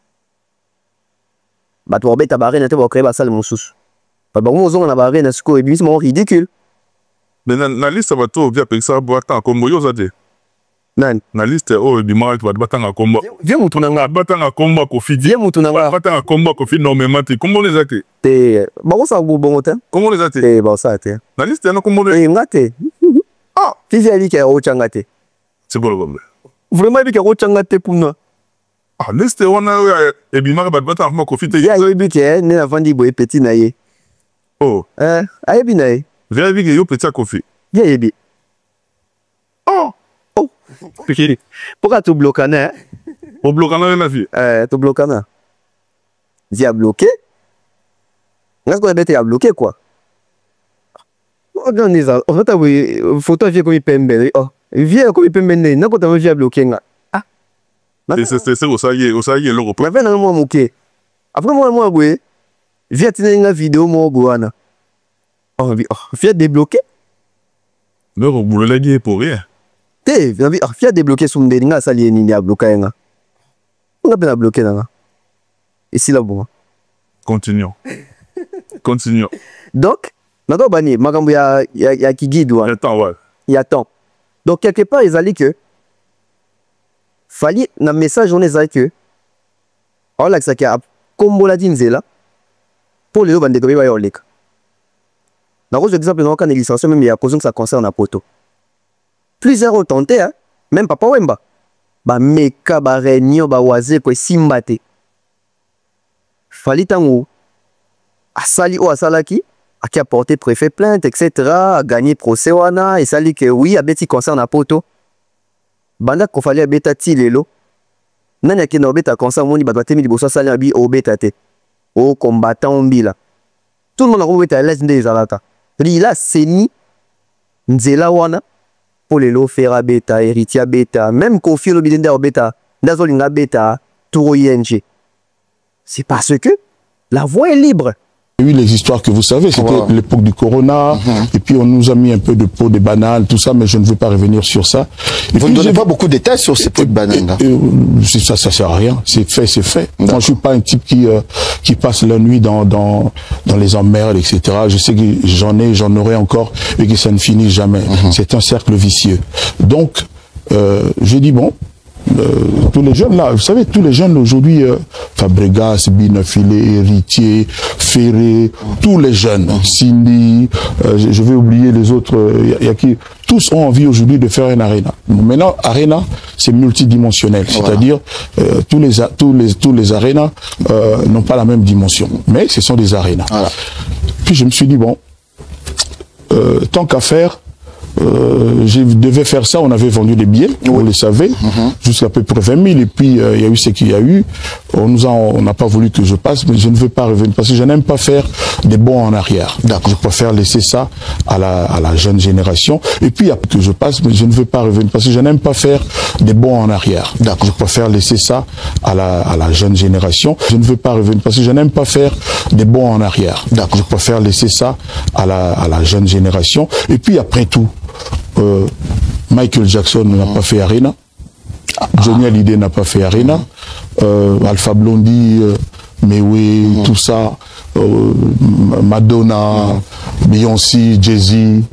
Ba to bêta barre na te va créer ba salle mon sous. Ba bon on a barre na sco et bis mon ridicule. Mais na liste ba to via pensa boata kombo yo zade. Nan na liste o bi mal to batanga kombo. Viens mutunanga batanga kombo ko fidi. Viens mutunanga batanga kombo ko fidi normalement te kombo les actes. Te ba ça bon temps. Comment les actes? Te ba ça te. Na liste na kombo les ngate. Ah, fisi ali ke o changate. C'est quoi le problème? Vraiment il ke o changate pour nous. Ah, liste on a et bi mal batanga kombo ko fidi. Ya yo bi ke ne na vandi boy petit na ye. Oh. Aye bi na ye. Viens bi ke yo petit kofi. Ya ye bi. Oh. Oh. Pourquoi tu bloques hein? On bloque la vie. Tu bloques là. J'ai bloqué. Est-ce qu'on a été à bloquer quoi? Organise. On va t'avouer photo vieux comme il pembe. Oh, vieux comme il pembe. Non quand on vient bloquer là. Ah. C'est au ça y est le repos. Mais venez moi moquer. Après moi oui. Viens tenir une vidéo moi goana. Oh, viens débloquer. Mais on boule la guerre pour rien. Te, fier débloquer son délinga sali ni a bloqué nga. On a bien bloqué là. Ici là bon. Continuons. Continuons. Donc, nado bani makambo ya ki guide wa. Attends ouais. Il y a temps. Donc quelque part ils allaient que fali na message on est que on l'a que ça combo la dinzela pour les bande de ba yoleka. Na cause exemple dans quand illustration même il y a cause que ça concerne la poto. Plusieurs ont tenté, hein? Même Papa Wemba. Ba meka, ba réunion, ba waze, quoi, simbate. Fali tango. Asali ou asalaki, a qui a porté préfet plainte, etc., a gagné procès wana, et sali que oui, a beti concerne à poto. Banda ko fali a beta ti lelo. Nani a qui na beta concerne moni, ba doit temi liboso sali a bi o beta te. O combattant mbila. Tout le monde a roué à l'aise des alata. Il a seni, nzela wana. Pour les lots faire bêta, héritier bêta, même Kofi le bidender bêta, Dazolinga bêta, Touro ING. C'est parce que la voie est libre. Il y a eu les histoires que vous savez, c'était l'époque du Corona, et puis on nous a mis un peu de peau de banane, tout ça, mais je ne veux pas revenir sur ça. Et vous ne donnez pas beaucoup de détails sur ces peaux de banane. Ça sert à rien, c'est fait, c'est fait. Moi, je suis pas un type qui passe la nuit dans les emmerdes, etc. Je sais que j'en aurai encore, et que ça ne finit jamais. C'est un cercle vicieux. Donc, j'ai dit bon, tous les jeunes là, vous savez, tous les jeunes aujourd'hui, Fabregas, Binafilé, Héritier, Ferré, tous les jeunes, Cindy, je vais oublier les autres, y a qui, tous ont envie aujourd'hui de faire une arena. Maintenant, arena, c'est multidimensionnel, c'est-à-dire tous les arénas n'ont pas la même dimension, mais ce sont des arénas. Puis je me suis dit bon, tant qu'à faire. Je devais faire ça, on avait vendu des billets, on le savait, jusqu'à peu près 20 000, et puis il y a eu ce qu'il y a eu, on n'a pas voulu que je passe, mais je ne veux pas revenir, parce que je n'aime pas faire des bons en arrière. Je préfère laisser ça à la jeune génération, et puis que je passe, mais je ne veux pas revenir, parce que je n'aime pas faire des bons en arrière. Je préfère laisser ça à la jeune génération, je ne veux pas revenir, parce que je n'aime pas faire des bons en arrière. Je préfère laisser ça à la jeune génération, et puis après tout, Michael Jackson n'a pas fait Arena. Johnny Hallyday n'a pas fait Arena. Alpha Blondy, mais oui, tout ça. Madonna, Beyoncé, Jay-Z,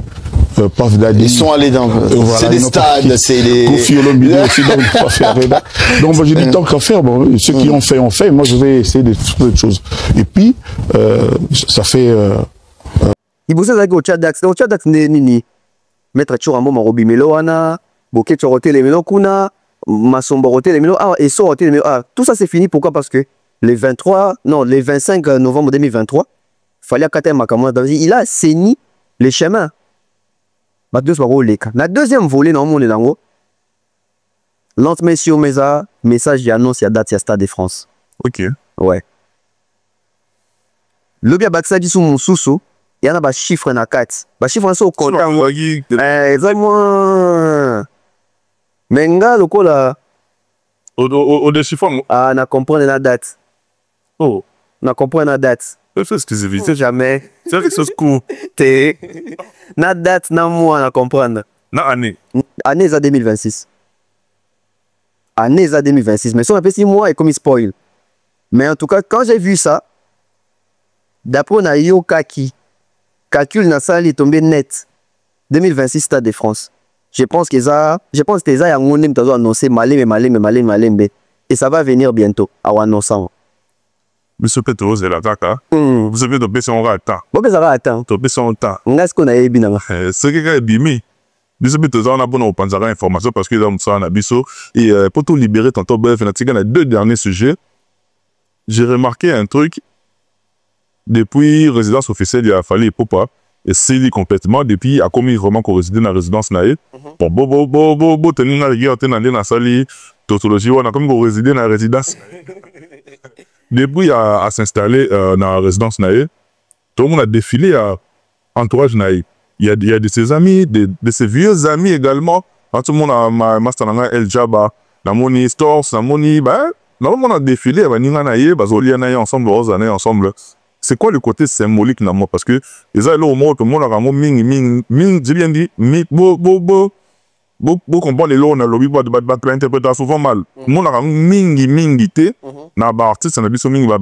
Puff Daddy. Ils sont allés dans. Voilà, c'est des stades, c'est les. Kofi Olomide aussi, donc pas fait Arena. Donc moi j'ai dit tant qu'à faire, bon, ceux qui ont fait, ont fait. Moi je vais essayer de trouver autre chose. Et puis, ça fait. Il bosse avec au Tchadax. Au Tchadax, nini. Mettre Churamo Marobi Meloana, Bokeh Chorote les Melo Kuna, Masomborote les Melo. Ah, et Sorote les Melo. Ah, tout ça c'est fini. Pourquoi? Parce que les 25 novembre 2023, fallait qu'à Makamouana. Il a saigné les chemins. La deuxième volée, non, on est dans lentement sur Mesa, message d'annonce, il y a date, il y a Stade de France. Ok. Ouais. Le bien Baksa dit sur mon sous-sous. Il y a un chiffre dans 4. Un chiffre dans content. Exactement. Mais le coup là. Au déchiffre. Ah, on comprend la date. Oh. On comprend la date. C'est exclusivité. Jamais. C'est quelque chose de cool. La date, non, moi, on comprend. La année. Année 2026. Année 2026. Mais si on appelle 6 mois et comme il spoil. Mais en tout cas, quand j'ai vu ça, d'après on a eu Kaki. Calcul dans ça, il est tombé net. 2026 Stade de France. Je pense que ça a annoncé malé. Et ça va venir bientôt à annonçant. Monsieur Petro, c'est l'attaque. Vous savez, de baisser en temps. Bon, ça va attendre. De baisser en temps. Est-ce qu'on a eu bien? Ce qui est bimé. Monsieur Petro, on a bon au Panzara information parce qu'il a un abisso. Et pour tout libérer, tantôt, bref, il y a 2 derniers sujets. J'ai remarqué un truc. Depuis résidence officielle, il a fallu Popa et scellé complètement. Depuis, il a commis vraiment qu'on réside dans la résidence naïe. Bon, tenir la guerre, tenir la salle, tautologie, on a comme qu'on réside dans la résidence. Depuis, il a s'installer dans la résidence naïe. Tout le monde a défilé à entourage naïe. Il y a de ses amis, de ses vieux amis également. Tout le monde a Mastananga El Jabba, la Moni Stores, la Moni, ben, tout le monde a défilé, ben, Ninga naïe, Bazolia naïe ensemble, Rose naïe ensemble. C'est quoi le côté symbolique dans moi? Parce que les gens, au moins, tout le monde a vraiment j'ai bien dit, comprendre les lots, on a lobby, interpréter souvent mal. Tout le monde a mingi, na ba artiste, na biso mingi, ba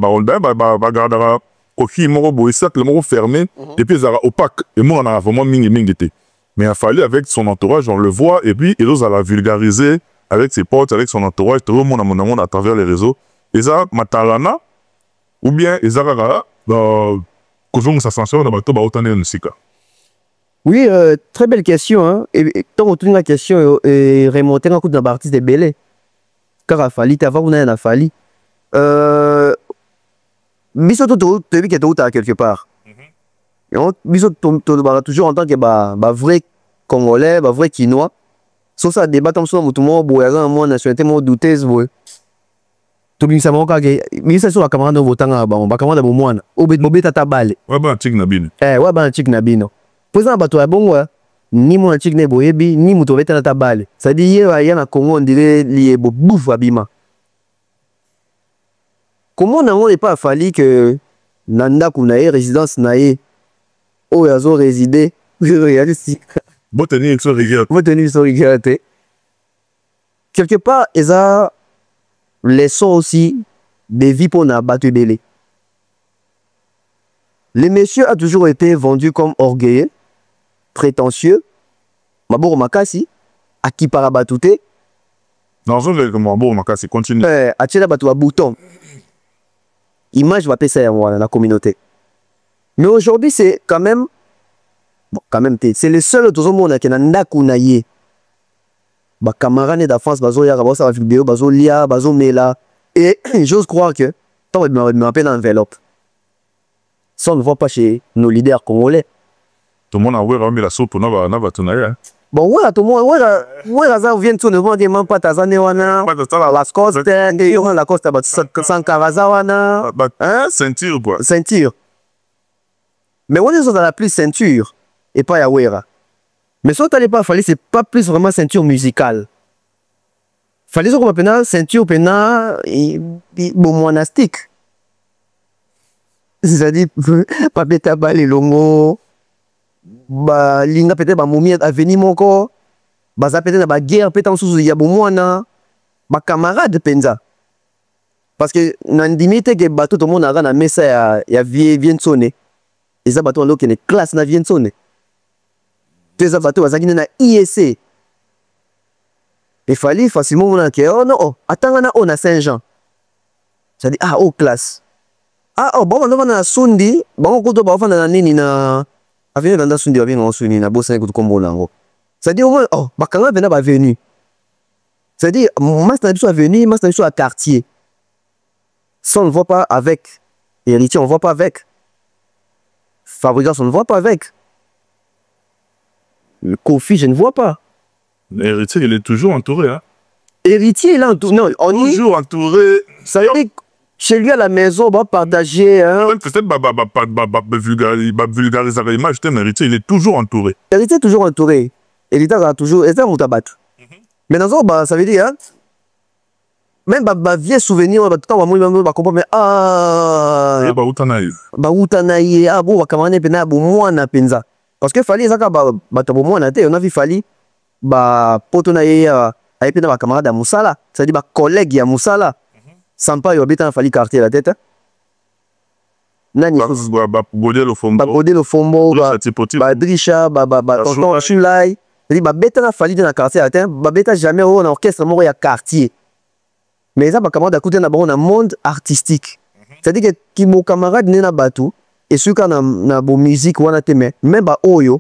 gardera, kofi, moro, bo, cercle, moro fermé, et puis, ils ont opaque, et moi, on a vraiment mingi. Mais il a fallu, avec son entourage, on le voit, et puis, il a la vulgariser, avec ses potes, avec son entourage, tout le monde a mon amour à travers les réseaux. Et ça, Matalana, ou bien, Ezara, oui, très belle question. Hein? Et tant qu'on tourne la question et remonter un coup dans l'artiste de Belé. Car a fallu, t'as vu qu'on a fallu. Mais surtout, tu as vu qu'il y a quelque part. Mais surtout, toujours en tant que vrai Congolais, vrai Quinois. Sur ça, débat comme ça, tout le monde, moi, nationalité, moi, douteuse, tout le monde mais c'est sur la camarade de votant bon ba camarade de moine obé tata balé ouais ba antique nabino ouais ba antique nabino présent bato ya bon ouais ni mon antique ne boyebi ni muto beta tata balé ça dit ya na Congo on dirait lié bo bouffe abima comment n'a pas fallu que nanda kunae résidence nae o yazo résider bon tenir sur rigueur quelque part eza les sons aussi des vies pour n'a battu belé. Le monsieur a toujours été vendu comme orgueilleux, prétentieux, Maboro Makasi, à qui parabatouté. Non, je veux que Maboro Makasi continue. À Tchela Batou à bouton. Image va passer dans la communauté. Mais aujourd'hui, c'est quand même. Bon, quand même, c'est le seul tout le monde qui n'a pas de bah camarade de France bazo ya bazo sa vidéo bazo lia bazo mela et j'ose croire que tant il m'appelle enveloppe ça on ne voit pas chez nos leaders congolais tout le monde a ouvert la soupe na ba tunaya bon ouais tout le monde ouais ça vient tout ne vend même pas tazane wana la coste et on la coste ba sans karaza wana hein ceinture quoi ceinture mais on est dans la plus ceinture et pas ya wera. Mais si on n'allait pas, c'est pas plus vraiment ceinture musicale. Fallait qu'on appelle ceinture pénale et bon monastique. C'est-à-dire, pas bêta bas les longo, bah linga peut-être bah moumi à venir mon corps, baza peut-être na ba guerre peut-être sous ya bomwana ba camarade penza parce que na ndimite ke bato to mona na mesa ya viensone eza bato aloke ne classe na viensone teza bato bazaki na IEC il fallait facilement mona ke oh non atanga na on a Saint-Jean ça dit ah oh classe ah oh bon on na sundi bon ko to ba fana na nini na avenue Landa sundi ba ngo sundi na bossa ko kombo nango ça dit au moins oh bakanga vena ba venu ça dit mas na biso avenue mas na biso à quartier ça on ne voit pas avec héritier on ne voit pas avec fabricant on ne voit pas avec le Kofi je ne vois pas l'héritier il est toujours entouré hein héritier il est entouré non on est toujours entouré ça veut dire chez lui à la maison on va partager hein peut-être vulgariser l'image l'héritier il est toujours entouré l'héritier est toujours entouré héritier a toujours et ça on tabat mais dans bah ça veut dire hein même bah vieux souvenir bah tout le bah comprendre mais ah bah utanaï ah bon bah camarade pena bon moi na penza parce que fallait ça bah to bon na te on a vu fallait bah poto na ya ay pena bah camarade à Moussala ça dit bah collègue ya Moussala sans pas y obéter fallait quartier la tête nani bah goder le fombo bah Drisha bah tonton Chulai dit bah beta na fallait dans quartier la tête bah beta jamais au orchestre moro ya quartier mais ça, ma camarade a coûté dans le monde artistique. C'est-à-dire que mon camarade n'est pas bateau et ceux qui ont la musique ou la teme, même ba oyo,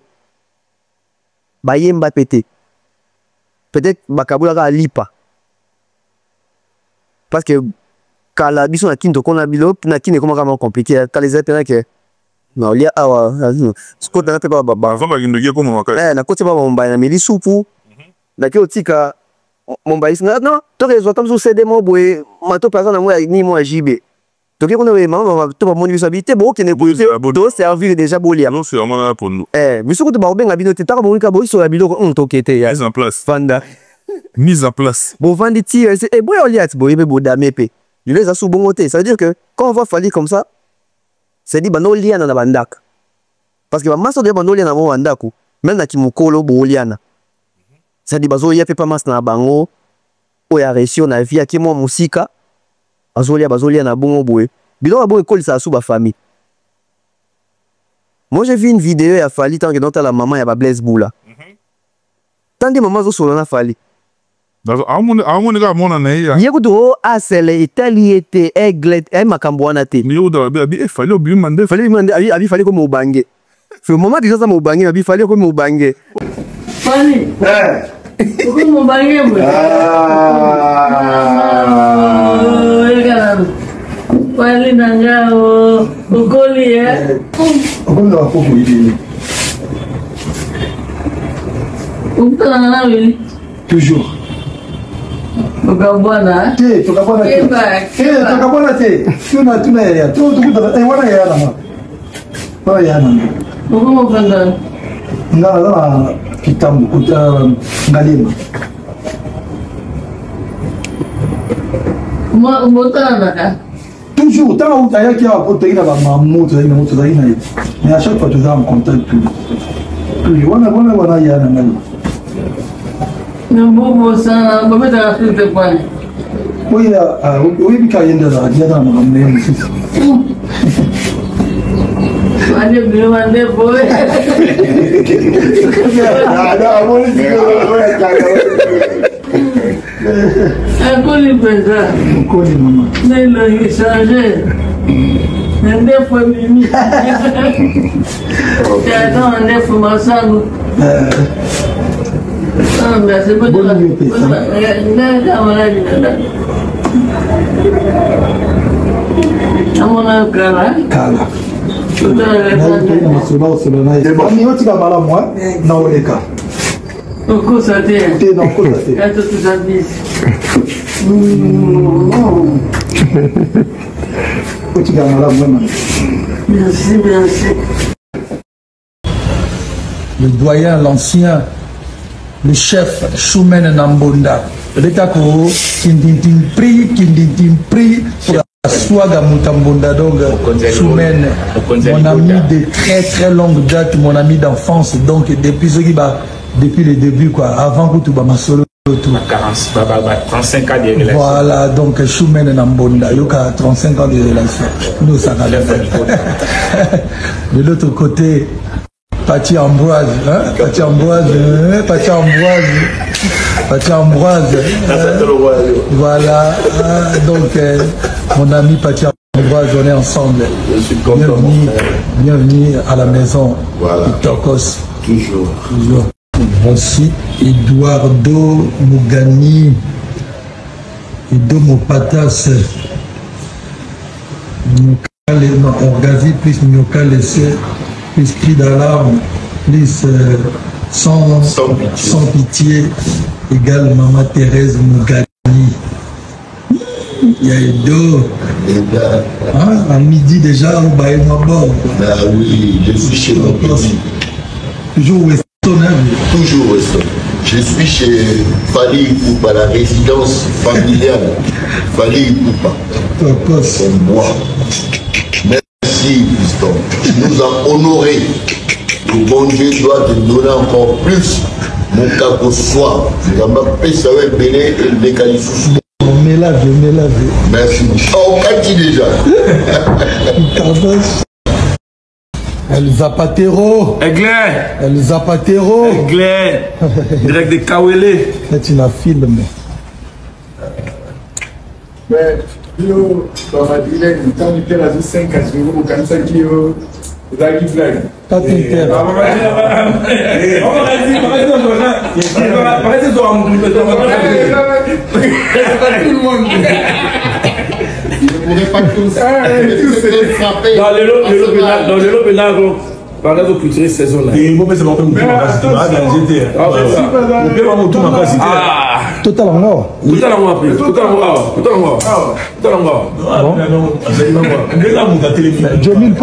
ba yemba pété. Peut-être ba kabula ga lipa. Parce que quand la biso na kinto qu'on a bilop na kine comment vraiment compliqué. Quand les épées que non il y a awa, ce qu'on a fait ba ba. Avant ba kindoki comme on va. Na côté ba mba na meli soupu. Na ki otika mon baïs non tu réseau comme sur CD mon boy mato par exemple moi ni moi JB donc on est maman tout pas mon habité bon qui n'est pas do servir déjà bolia non c'est vraiment là pour nous mais ce que tu vas bien habiter tu as bon ka boy sur habito on tokete mise en place fanda mise en place bon vendre ti et boy oliat boy be bodamepe il les a sous bon côté ça veut dire que quand on va fallir comme ça c'est dit bano liana na bandak parce que maso de bano liana na bandaku même na kimukolo boliana ça dit bazo ya fait pas mas na bango o ya réussi on a vie ki mo musika azolia bazolia na bongo boye bidon bon école ça sous ba famille moi j'ai vu une vidéo ya Fali tant que dans la maman ya ba Blaise Boula tant que maman zo solo na Fali amone ga mona na ya yekudo asele italiete aigle e makambo wana te ni uda abi Fali obi mande abi Fali ko mo bange fe moment déjà ça mo bange abi Fali ko mo bange Fali uko mo bange mo Fali nangao ukoli ukoli wa kuku hivi ukutana na wewe toujours tukabwana te tukabwana te tuna ya tukuta wana ya na wana ya na uko mo kanda ngala kitambo kuta ngalima mbotana ka toujours tant que ayaki a protéine ba mamuto ina moto zaina mais à chaque fois tu es en contact plus wana ya na ngali Nambobo sana babeta afite kwani oui bika yenda za dia na magamne sisi Ande bilo ande boy ada amoni Akoli pesa koli mama nelo isaje ande foi mimi ya don ande foi masango c'est pas de merci. Le doyen, l'ancien, le chef Choumen Nambonda. Betako, Kindintin prie pour la Swaga Moutambonda. Donc, Choumen, mon ami de très très longue date, mon ami d'enfance. Donc, depuis ce qui va depuis le début, quoi, avant que tu vas solo. 35 ans de relation. Voilà, donc Choumen Nambonda, il y a 35 ans de relation. Nous, ça n'a pas fait. De l'autre côté, Pati Ambroise, hein? Pati Ambroise, Pati Ambroise, Pati Ambroise. Voilà, donc mon ami Pati Ambroise, on est ensemble. Je suis content. Bienvenue à la maison. Voilà. Tokos. Toujours. Voici Eduardo Mugani, Edo Mopatas, Orgazi plus Nyoka laissé, plus cri d'alarme, plus sans pitié, égale Maman Thérèse Mugani. Il y a Edo. Hein, à midi déjà, au bail bord. Ah oui, je suis chez mon petit. Toujours Weston. Toujours Weston. Je suis chez Fali Poupa, la résidence familiale. Fali Poupa. C'est moi. Merci, Piston. Tu nous as honorés. Le bon Dieu doit te donner encore plus. Mon cas au soir. Je vais m'appeler ça va belé et le mécanisme. Merci. Oh, Kati déjà. El Zapatero. Aiglin. El Zapatero. Aiglin. Direct de Kawele. C'est une film. Mais, yo, dans ma dilemme, quand on était là, 5 à 0, on a 5 kilos. Zagi flag. Pas Tinter. Je ne pourrais pas tous frapper. Dans le lot pénal, par exemple, pour tirer saison là. Et moi, c'est mon père. Total en or. Total en or. Total en or. Total en or. Total en or. Jomil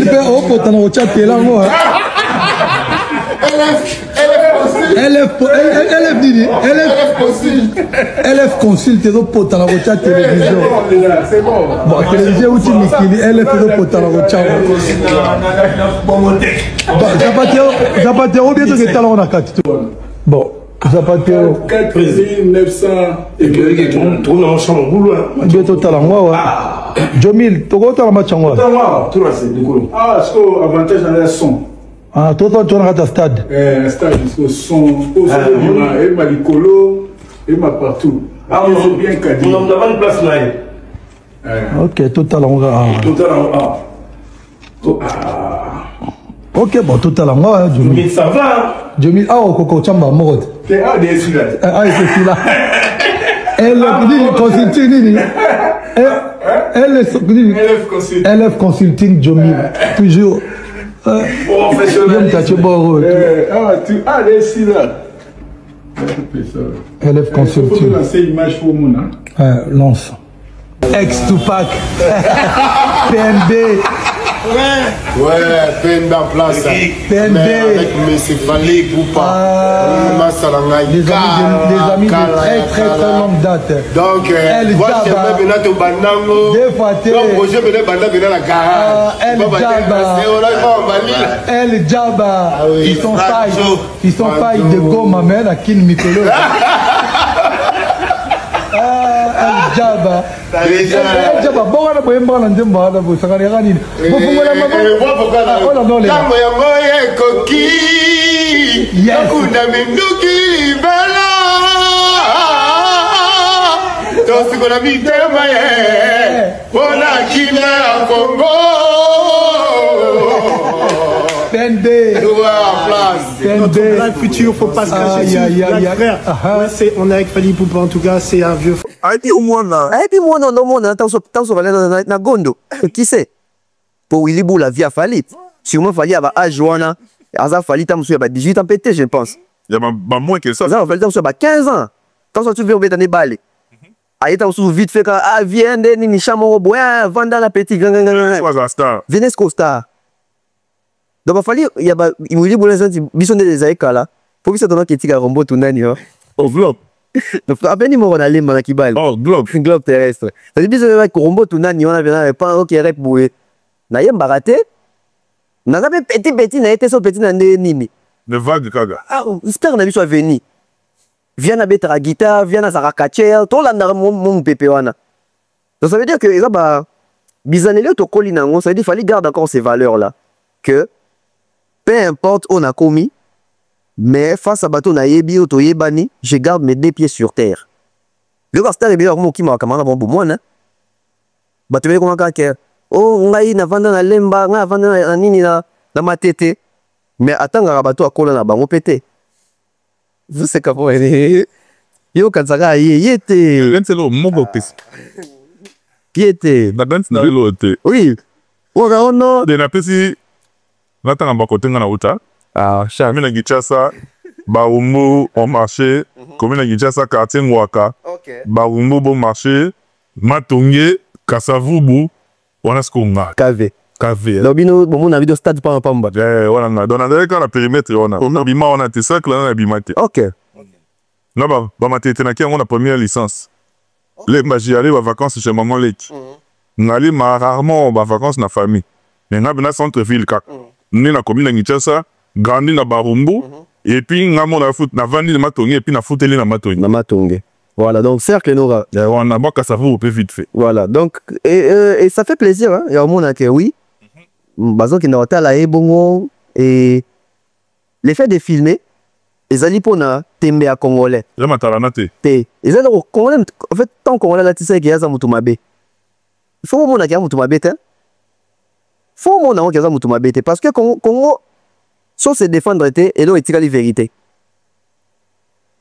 peut au potan au chat là moi. LF consulte au potan au chat télévision. C'est bon. Bon, télévision où tu m'écris LF au potan au chat. Zapatero bientôt que talent on a 4. Bon. Zapatero 4 900 et que tout dans chambre boulot. Bientôt talent ouais. Jomil, tu go talent match en tout là c'est découlé. Ah, ce que avantage dans le son. Ah, toi tu as un stade. Stade le son et ma licolo et ma partout. Ah, on est bien cadré. On a une place là. OK, total on va. Total on OK, bon, total en va. Mais ça va. Jomil, ah, au Coco Chamba mode. C'est ah des celui-là. Ah, c'est celui-là. Elle consulting. LF consulting Jomil. Toujours. Professionnel. Ah, des celui-là. LF consulting. Il faut lancer l'image pour moi. Lance. Ex-Tupac. PNB. Ouais, PNB en place. PNB. Avec M. Fali Poupa. Des amis de très longue date. Donc, moi j'aimerais bien te bandango. Des fois, donc, projet bien bandango dans la garage. El Djaba. Ils sont failles de Goma, mais la Kin Mikolo. El Djaba. El Djaba. Bon, on a besoin de prendre un peu de ça. On a besoin Dans le futur, faut pas se cacher dessus. Frère, on est avec Fali Poupa, en tout cas, c'est un vieux. Et puis moi non, tant na gondo. Qui c'est? Pour Willy Bou la vie a fallu. Sûrement fallu avoir âge wana. Asa fallu tam sur 18 ans pété, je pense. Il y a moins que ça. Ça fallu tam sur 15 ans. Quand tu veux on dans les balles. Aïe tam sur vite fait quand vient ni chamon bois vendre la petite Venez Costa. Donc il fallait il y a Willy Bou les gens bison des aïka là. Pour que ça donne qui tika rombo tunani yo. Au globe. Donc après ni mo na lemba na kibali. Oh globe terrestre. Ça dit bison avec rombo tunani on avait pas OK rep boué. Na yemba raté. Na petit na été so petit na nini. de vague kaga. Ah, star na biso venu. Viens à bettre la guitare, viens à Zarakacher, tout là dans mon pépé wana. Donc ça veut dire que ça bah bizanelio to kolinango, ça veut dire qu'il fallait garder encore ces valeurs là que peu importe on a commis, mais face à bateau na yebi to yebani, je garde mes deux pieds sur terre. Le gars star est bien mo ki ma kamana bon pour moi hein. Bateau comment que oh ngai na vanda na lemba, na vanda na nini na matete. Mais attends bateau a kola na bango pété. Vous savez comment elle est. Yo kanzaka yete. Lenselo mongo pesi. Yete. Na dance na lo te. Oui. Oga ono. De na pesi. Natanga bakotenga na uta. Ah, cha mina gichasa. Baumbu au marché. Commune gichasa quartier Ngwaka. OK. Baumbu bon marché. Matonge Kasavubu. Wana skonga. KV. KV. Lobino bon na vidéo stade pas pamba. Wana na dona ndeka na périmètre wana. On a bima wana te sac là na bimate. OK. Là ba matete na ki on a première licence. Les magie aller va vacances chez maman Leki. Ngali ma rarement ba vacances na famille. Mais na bina centre ville kak. Ni na commune Ngitchasa, grandi na Barumbu et puis ngamo na foot na vandi na Matonge et puis na footeli na Matonge. Na Matonge. Voilà, donc cercle Nora. On a boka ça vous peut vite fait. Voilà, donc et ça fait plaisir hein. Il y a un monde que oui. Bazo qui n'a pas la ebongo et l'effet de filmer les alliés pour na tembe à congolais. La mataranate. Te. Les alliés au congolais en fait tant congolais là tu sais qu'il y a ça mutumabe. Il faut au monde qu'il y a mutumabe hein. Faut au monde qu'il y a mutumabe parce que Congo sans se défendre était et là il tire la vérité.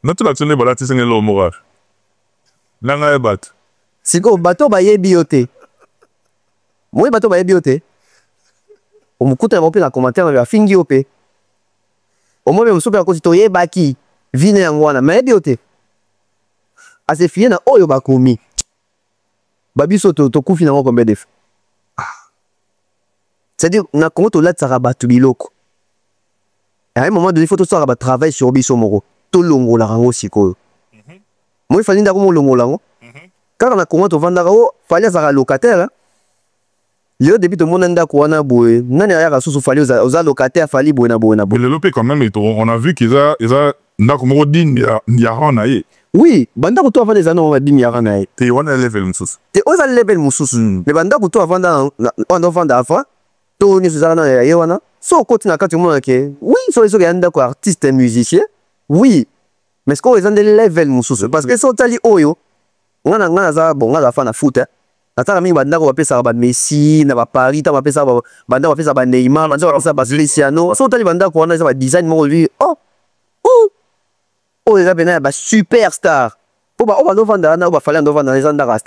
Notre action est balati c'est le moral. Nanga e bat. Si go bateau ba yebiote. Moi bateau ba yebiote. On me coûte un peu dans commentaire avec fingi op. Au moins même super cause to yebaki vine ngwana ma yebiote. Ase fie na oyo bakomi. Babiso to kufi na combien de fois. C'est-à-dire na Congo to latsaka batu biloko. À un moment donné il faut tout ça ba travail sur biso moko. To longo la rango sikoyo. Moi il fallait ndako longo lango. Car na Congo to vanda ko fallait ça locataire. Le début de mon ndako wana boye. Nani aya susu fallait aux locataires fallait boye na boye na boye. Le lopé quand même on a vu qu'ils a ndako moko din ya rana ye. Oui, banda ko to avant les années on va din ya rana ye. Te wana level mususu. Te oza level mususu. Mais banda ko to avant on vanda avant. To ni suzana na ye wana. So côté na kati mo ke. Oui, so les gars ndako artiste musicien. Oui. Mais ce qu'on est dans des levels mususu parce que so tali oyo ngana za bon ngana fa na foot nataka mingi banda ko pesa ba Messi na ba Paris ta ba pesa ba banda ko pesa ba Neymar banda ko pesa ba Cristiano so tali banda ko na za ba design mo lui oh les abena ba superstar po ba o ba no vanda na o ba fala no vanda les andaka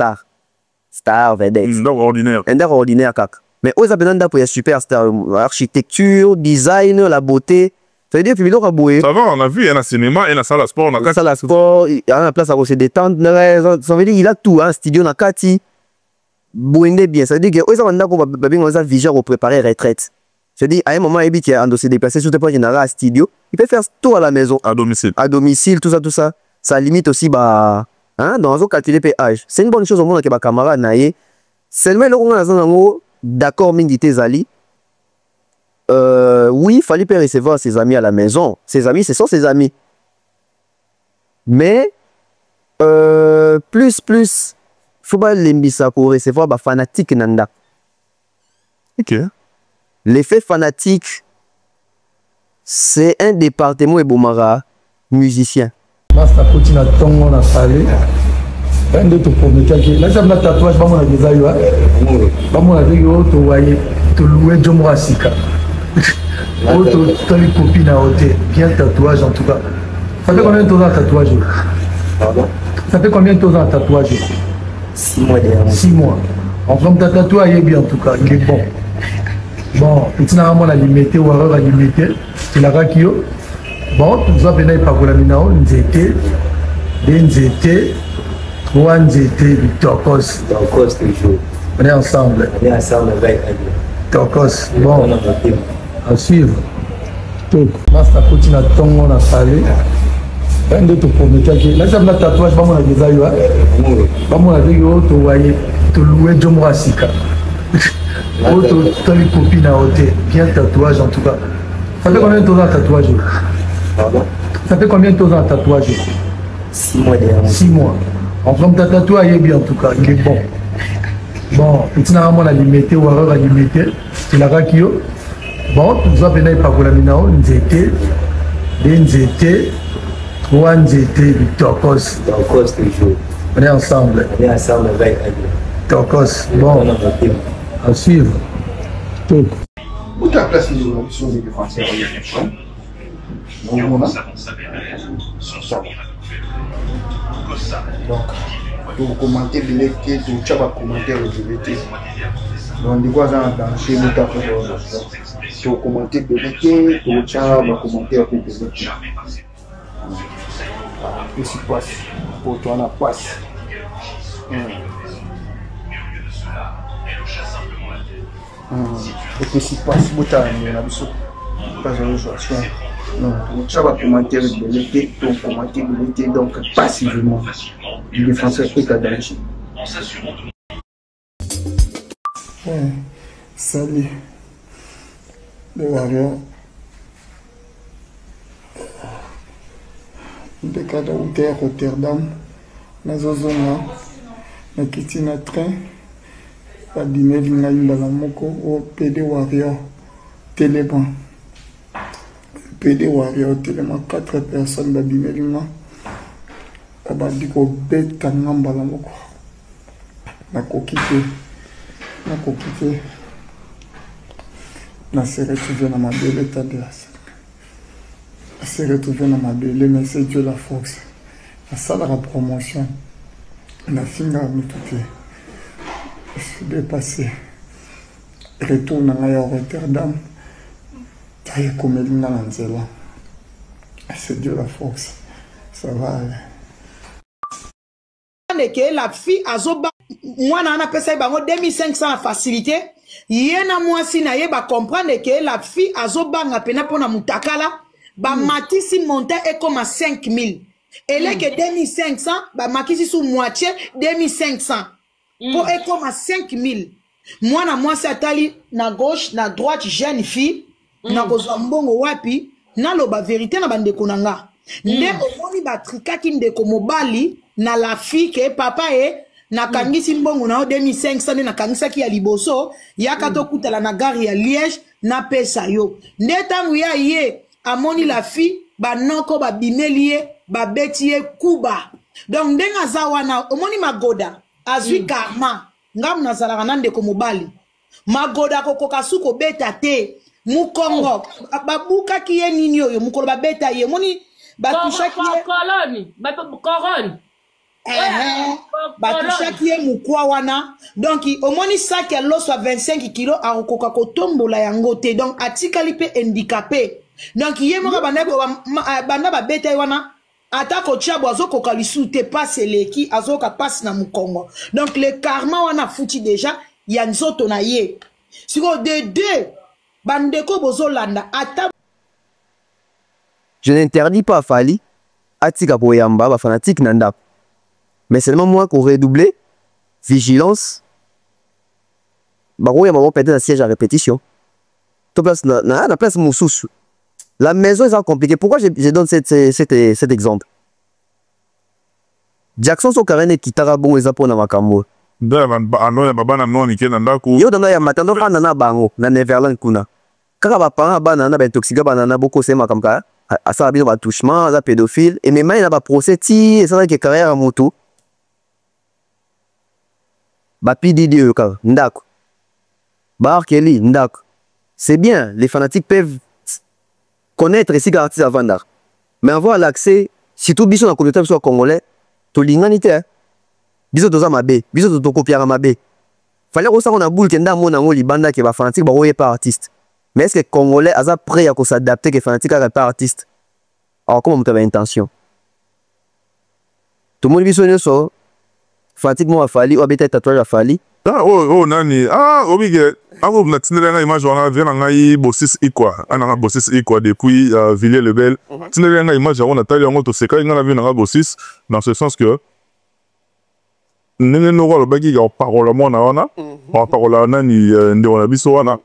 star vedette ndako ordinaire kaka mais o zabena nda po ya superstar architecture design la beauté. Ça veut dire que Vilo Raboué. Ça va, on a vu, il y a un cinéma, il y a une salle à sport, on a une salle à sport, il y a une place à se détendre. Ça veut dire qu'il a tout, un studio na Kati. Bouende bien. Ça veut dire que on a vision pour préparer retraite. Je dis à un moment il y a un dossier déplacé sur le point qu'il a un studio, il peut faire tout à la maison. À domicile. À domicile, tout ça. Ça limite aussi bah hein dans un calculer péage. C'est une bonne chose au monde que ma camarade naïe. Seulement là on a d'accord mingi tes ali. Oui, il fallait pas recevoir ses amis à la maison. Ses amis, ce sont ses amis. Mais, plus, faut pas l'embissa pour recevoir des fanatiques nanda. Ok. L'effet fanatique, c'est un département et Boumara musicien. Master Koti na tongo na salé. Un de tes propriétaires. Là, j'ai un tatouage, pas mon design. Pas mon design, tu voyais, tu louais Jomra Sika. Tu as les copines à ôter, bien tatouage en tout cas. Ça fait combien de temps un tatouage? Pardon? Ça fait combien de temps un tatouage? 6 mois déjà. 6 mois. En fait, ta tatouage est bien en tout cas, il est bon. Bon, tu n'as pas la limité ou alors la limité. Tu l'as rakio. Bon, tu as bien pas pour la minao, nzete, nzete, 3 nzete, Torkos. Torkos toujours. On est ensemble. On est ensemble avec Torkos. Bon. À suivre. Tout. Master Koti na tongo na salé. Un de tes propriétaires. Là, j'ai un tatouage, pas mon design. Pas mon design, tu voyais, tu louais Jomra Sika. Tu as les copines à ôter, bien tatouage en tout cas. Ça fait combien de temps en tatouage? Pardon? Ça fait combien de temps en tatouage? 6 mois derrière. 6 mois. En fait, ta tatouage est bien en tout cas, il est bon. Bon, petit normalement la limité ou alors la limité, c'est la rakio. Bon, tu dois venir par la minao, nzete, nzete, 3 nzete, Torcos. Torcos toujours. On est ensemble. On est ensemble avec Torcos, bon. À suivre. Tout. Où tu as placé les options des défenseurs? Donc, pour commenter les lecteurs, tu vas commenter les lecteurs. Donc, du coup, ça a danger, nous t'avons pour commenter les lecteurs, tu vas commenter les lecteurs. Qu'est-ce qui passe? Pour toi, on a passe. Et qu'est-ce qui passe? Pour toi, on a besoin. Pas de choix. Non, tu vas commenter avec les lecteurs, tu vas commenter les lecteurs, donc passivement. Le défenseur est à danger. Ouais, salut. Les Warriors. De cadre de Rotterdam. Nazozona. Nakiti na train. Pas dîner l'inga la moko au PD Warrior. Téléban. PD Warrior Téléban. 4 personnes dans dîner l'inga. Abadiko beta ngamba la moko. Nakokite. Na se retrouver dans ma belle état de la salle. Na se retrouver dans ma belle, mais c'est Dieu la force. La salle la promotion. La fin à nous tout je suis dépassé. Retourne à Rotterdam. Taille comme elle n'a l'anzela. C'est Dieu la force. Ça va aller. Que la fille azoba moi na pesa bango 2500 facilité yena mwasi na ye ba comprendre que la fille azobanga pena pona mutakala ba matisi monte et comme à 5000 et là que 2500 ba makisi sous moitié 2500 pour et comme à 5000 moi na mwasi atali na gauche na droite jeune fille na kozwa mbongo wapi na loba vérité na bande konanga nde omoni ba trikaki ndeko mobali na la fille que papa e na kangisi mbongo na 2500 na kangisaki ya liboso yaka to kutala na gare ya Liège na pesa yo nde tangu ya ye amoni la fille ba noko ba bimelie ba betie kuba donc ndenga za wana omoni magoda azwi karma ngam na zalaka na ndeko mobali magoda kokoka suko beta te mukongo babuka ki ye nini oyo mukolo ba beta ye moni batushaki ye koloni koroni batushaki ye mukwa wana donc omoni sac ya loso 25 kilo akokoka kotombola yango te donc atikali pe handicapé donc ye moka banda babeta ye wana ata kotiabo azokoka lisu te passe leki azoka passe na mukongo donc le karma wana futi déjà ya nzoto na ye siko de deux bandeko bozolanda ata. Je n'interdis pas à Fali atika boyamba ba fanatique nanda. Mais seulement moi qu'on redoublé vigilance. Bah oui, on peut-être un siège à répétition. Tout place la place Moussous. La maison est compliquée. Pourquoi je donne cet exemple? Jackson so karene kitara bon ezapo na makambo. Da ano ya baba na noni ke nanda ku. Yo dana ya matando kana na bango na Neverland kuna. Kaka ba parents bana na intoxiqué bana na boko se makamka. Asa bino ba touchement, za pédophile et même il na ba procès ti ça que carrière à moto. Ba PDD ka ndako. Ba Kelly ndako. C'est bien, les fanatiques peuvent connaître ici artistes avant d'art. Mais avoir l'accès, si tout biso na communauté soit congolais, to linganité. Biso toza mabe, biso to copier mabe. Fallait aussi on a boule kenda mona ngo libanda ke ba fanatique ba oye pas artiste. Mais est-ce que congolais a prêt à s'adapter que fanatique à pas artiste? Alors comment tu as intention? Tout le monde biso nyoso fanatique mo afali ou habiter tatouage afali. Ah oh nani obige avo na tinela image wana vient ngai bossis ikwa ana bossis ikwa depuis Villiers le Bel tinela image wana tali yango to seka ngana vient ngai bossis dans ce sens que nene no wala bagi ya parole mo na wana parole nani nde wana biso wana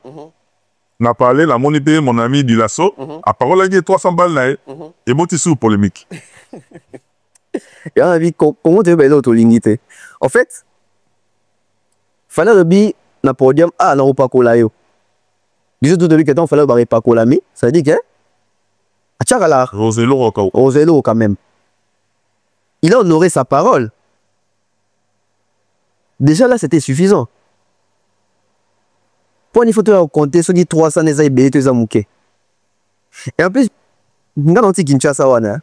On a parlé, la monité, mon ami du lasso, à parole, il y a 300 balles, et bon, tu sous polémique. Et on a vu comment tu veux l'autre lignité. En fait, fallait le bi na podium ah na pas cola yo. Disons tout de lui que tant fallait barrer pas cola mais ça dit que à Tchakala Roselo quand même. Il a honoré sa parole. Déjà là c'était suffisant. Pour une photo compter ceux qui 300 les aïbé tu zamouké. Et en plus ngana ti Kinshasa wana.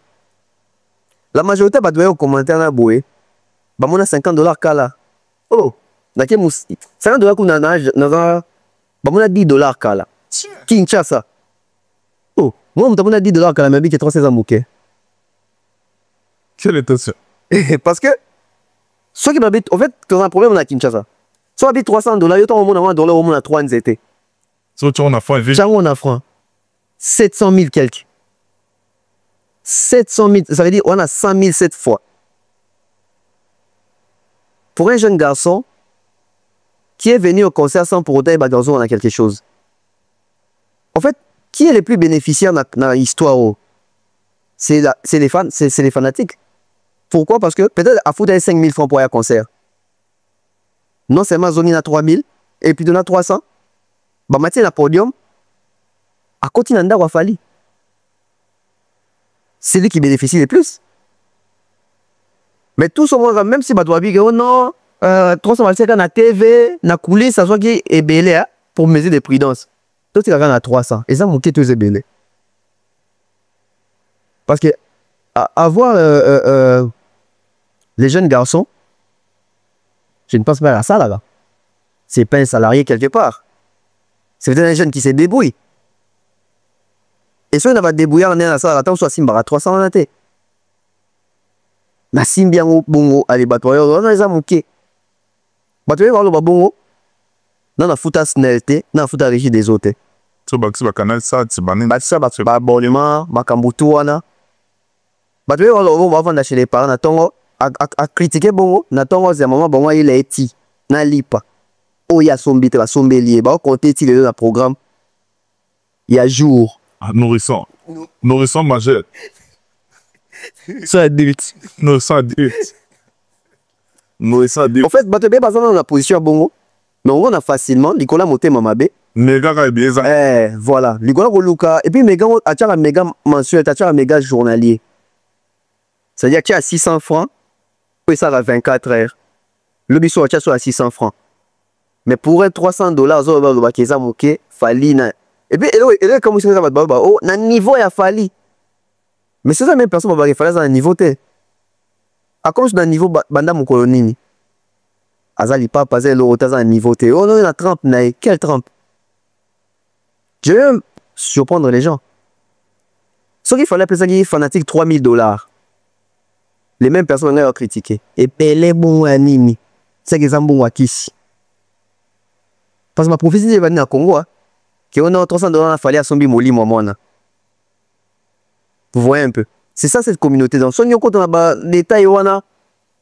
La majorité va doyer au commentaire na boé. Ba mona $50 kala. Oh, na ke mus $50 kuna na ba mona $10 kala. Kinshasa. Oh, moi on mona $10 kala mais bi que 300 zamouké. Quelle était ça? Parce que ceux qui m'habitent en fait tu as un problème à Kinshasa. Soit habite $300, yo ton au moins $1 au moins 3 nzete. So tu on a franc, on a franc. 700 000 quelques. 700 000, ça veut dire on a 100 000 7 fois. Pour un jeune garçon qui est venu au concert sans pour autant on a quelque chose. En fait, qui est le plus bénéficiaire dans l'histoire? C'est les fans, c'est les fanatiques. Pourquoi? Parce que peut-être à foutre 5 000 francs pour un concert. Non seulement Zoni a 3 000 et puis on a 300. Bah maintenant, le podium, à côté d'Anda Wafali. C'est lui qui bénéficie le plus. Mais tout ce monde, même si tu dire oh non, 325 na TV, na coulé, ça soit qui est belé pour mesurer des prudences. Toi, tu as 300. Et ça, mon qui est belé. Parce que avoir les jeunes garçons, je ne pense pas à ça là-bas. C'est pas un salarié quelque part. C'est peut-être un jeune qui se débrouille. Et si on va débrouiller en un ça, attends, soit Simba 300 en la tête. Mais Simba bongo, allez, batoyo, on a les amouqués. Batoyo, on va bongo. Non, la fouta snelté, non, la fouta régie des autres. So, bah, c'est canal ça, c'est bané. Bah, ça, bah, abonnement, bah, kamboutou, batoyo, on va vendre chez les parents, n'attends, à critiquer bongo, n'attends, c'est un moment, bongo, il est eti, n'a lipa. Oh, il y a son bite, la son bélier, bah, on compte il est dans le programme. Il y a jour. Nourrissant. Nourrissant majeur. C'est adulte. Nourrissant adulte. Nourrissant adulte. En fait, Batebe Bazan dans la position à Bongo. Mais on a facilement, Nicolas Moté Mamabe. Méga bien. Voilà. Nicolas Roluka. Et puis, méga, tu as un méga mensuel, tu as un méga journalier. C'est-à-dire que tu as 600 francs. Et ça va 24 heures. Le biseau, tu as 600 francs. Mais pour un $300, Falina. Et puis, elle comme ça va oh, na niveau ya fali. Mais c'est ça même personne va faire ça niveau te. A comme je na niveau banda mon colonini. Azali pas passer le rotas à niveau te. Oh non, il a trempe na quelle trempe. Je vais surprendre les gens. Ce qu'il fallait appeler ça qui fanatique $3000. Les mêmes personnes ont critiqué. Et pelé bon animi. C'est que ça bon wakisi. Parce que ma prophétie est venue à Congo. Que on a $300 fallait à Sombi Moli Momona. Vous voyez un peu. C'est ça cette communauté. Dans son yoko, on a l'État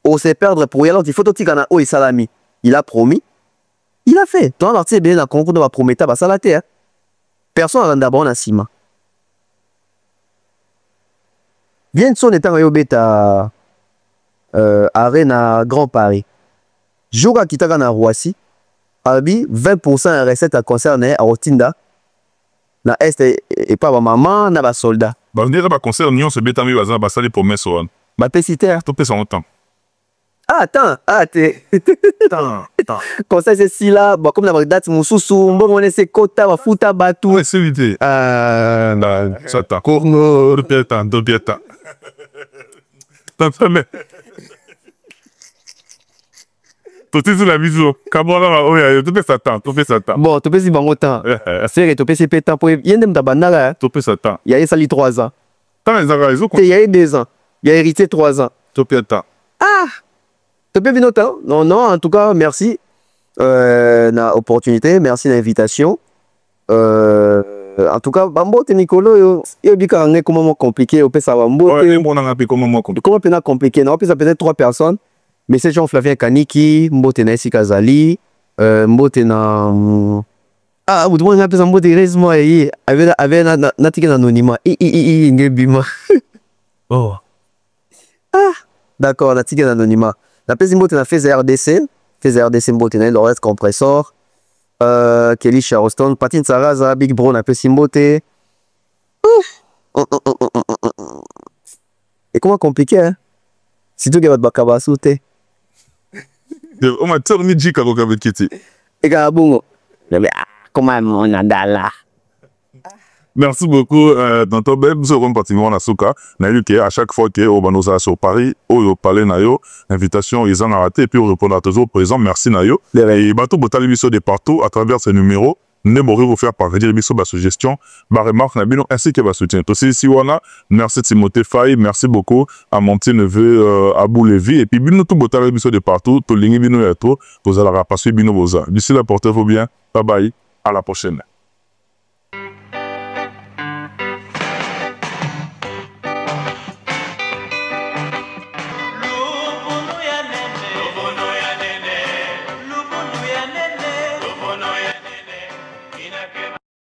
on s'est perdre pour y aller. Il faut que tu aies un salami. Il a promis. Il a fait. Dans l'article, bien, on va promettre à la terre. Personne n'a d'abord un ciment. Bien son état à Arène à Grand Paris. Joga qui t'a gagné à Roissy. Albi 20% de recettes à concerner à Otinda. Na est et pas ma maman, na ba soldat. Bah on dirait pas concert nion se bêta mi bazan ba sali promesse on. Ba pesiter. To pesa en temps. Ah attends, t'es. Attends. Concert c'est si là, bah comme la date mususu, bon on essaie kota ba futa batu. Ouais, c'est vite. Ah, non, ça t'a. Corno, de pieta. T'as mais tu sur la vision. Kamara, ouais, tu fais ça temps. Bon, tu fais si bon temps. C'est tu fais si pétant pour y a ta banana. Tu fais ça temps. Il y a sali 3 ans. Tant les raison. Il y a 2 ans. Il y a hérité 3 ans. Tu fais temps. Ah. Tu fais bien temps. Non, en tout cas, merci. La opportunité, merci l'invitation. En tout cas, Bambo te Nicolo, il y a bien comment compliqué, au peut ça Bambo. Ouais, bon on a comment compliqué. Comment compliqué. Non, ça peut-être 3 personnes. Mais c'est Jean-Flavien Kaniki, Mbotena Esi Kazali, Mbotena... Ah, vous devez appeler ça mot de moi et avec un anonymat. Bima. Oh. Ah, d'accord, la tige anonymat. La pèse mot na fait RDC, mot le reste compressor. Kelly Charleston, Patine Saraza, Big Bro na pèse mbote. Et comment compliqué hein? Si tu gars bakaba sauter. On m'a tourné dit quand on avait quitté. Et Gabongo. Comment on a là? Merci beaucoup. Dans ton bel, nous avons pratiquement la souka. À chaque fois que on va sur Paris, au palais nayo, invitation ils en ont raté et puis on répond à toujours présent. Merci nayo. Et bateau botal émission de partout à travers ces numéros. Ne mourrez vous faire parvenir l'émission de suggestion, remarque Nabino ainsi que votre soutien. Aussi si on a merci Timothée Faye, merci beaucoup à mon petit neveu Abou Lévi et puis bino tout botal l'émission de partout. Tout ligne bino et tout. Vous allez passer bino boza. D'ici là portez-vous bien. Bye bye. À la prochaine.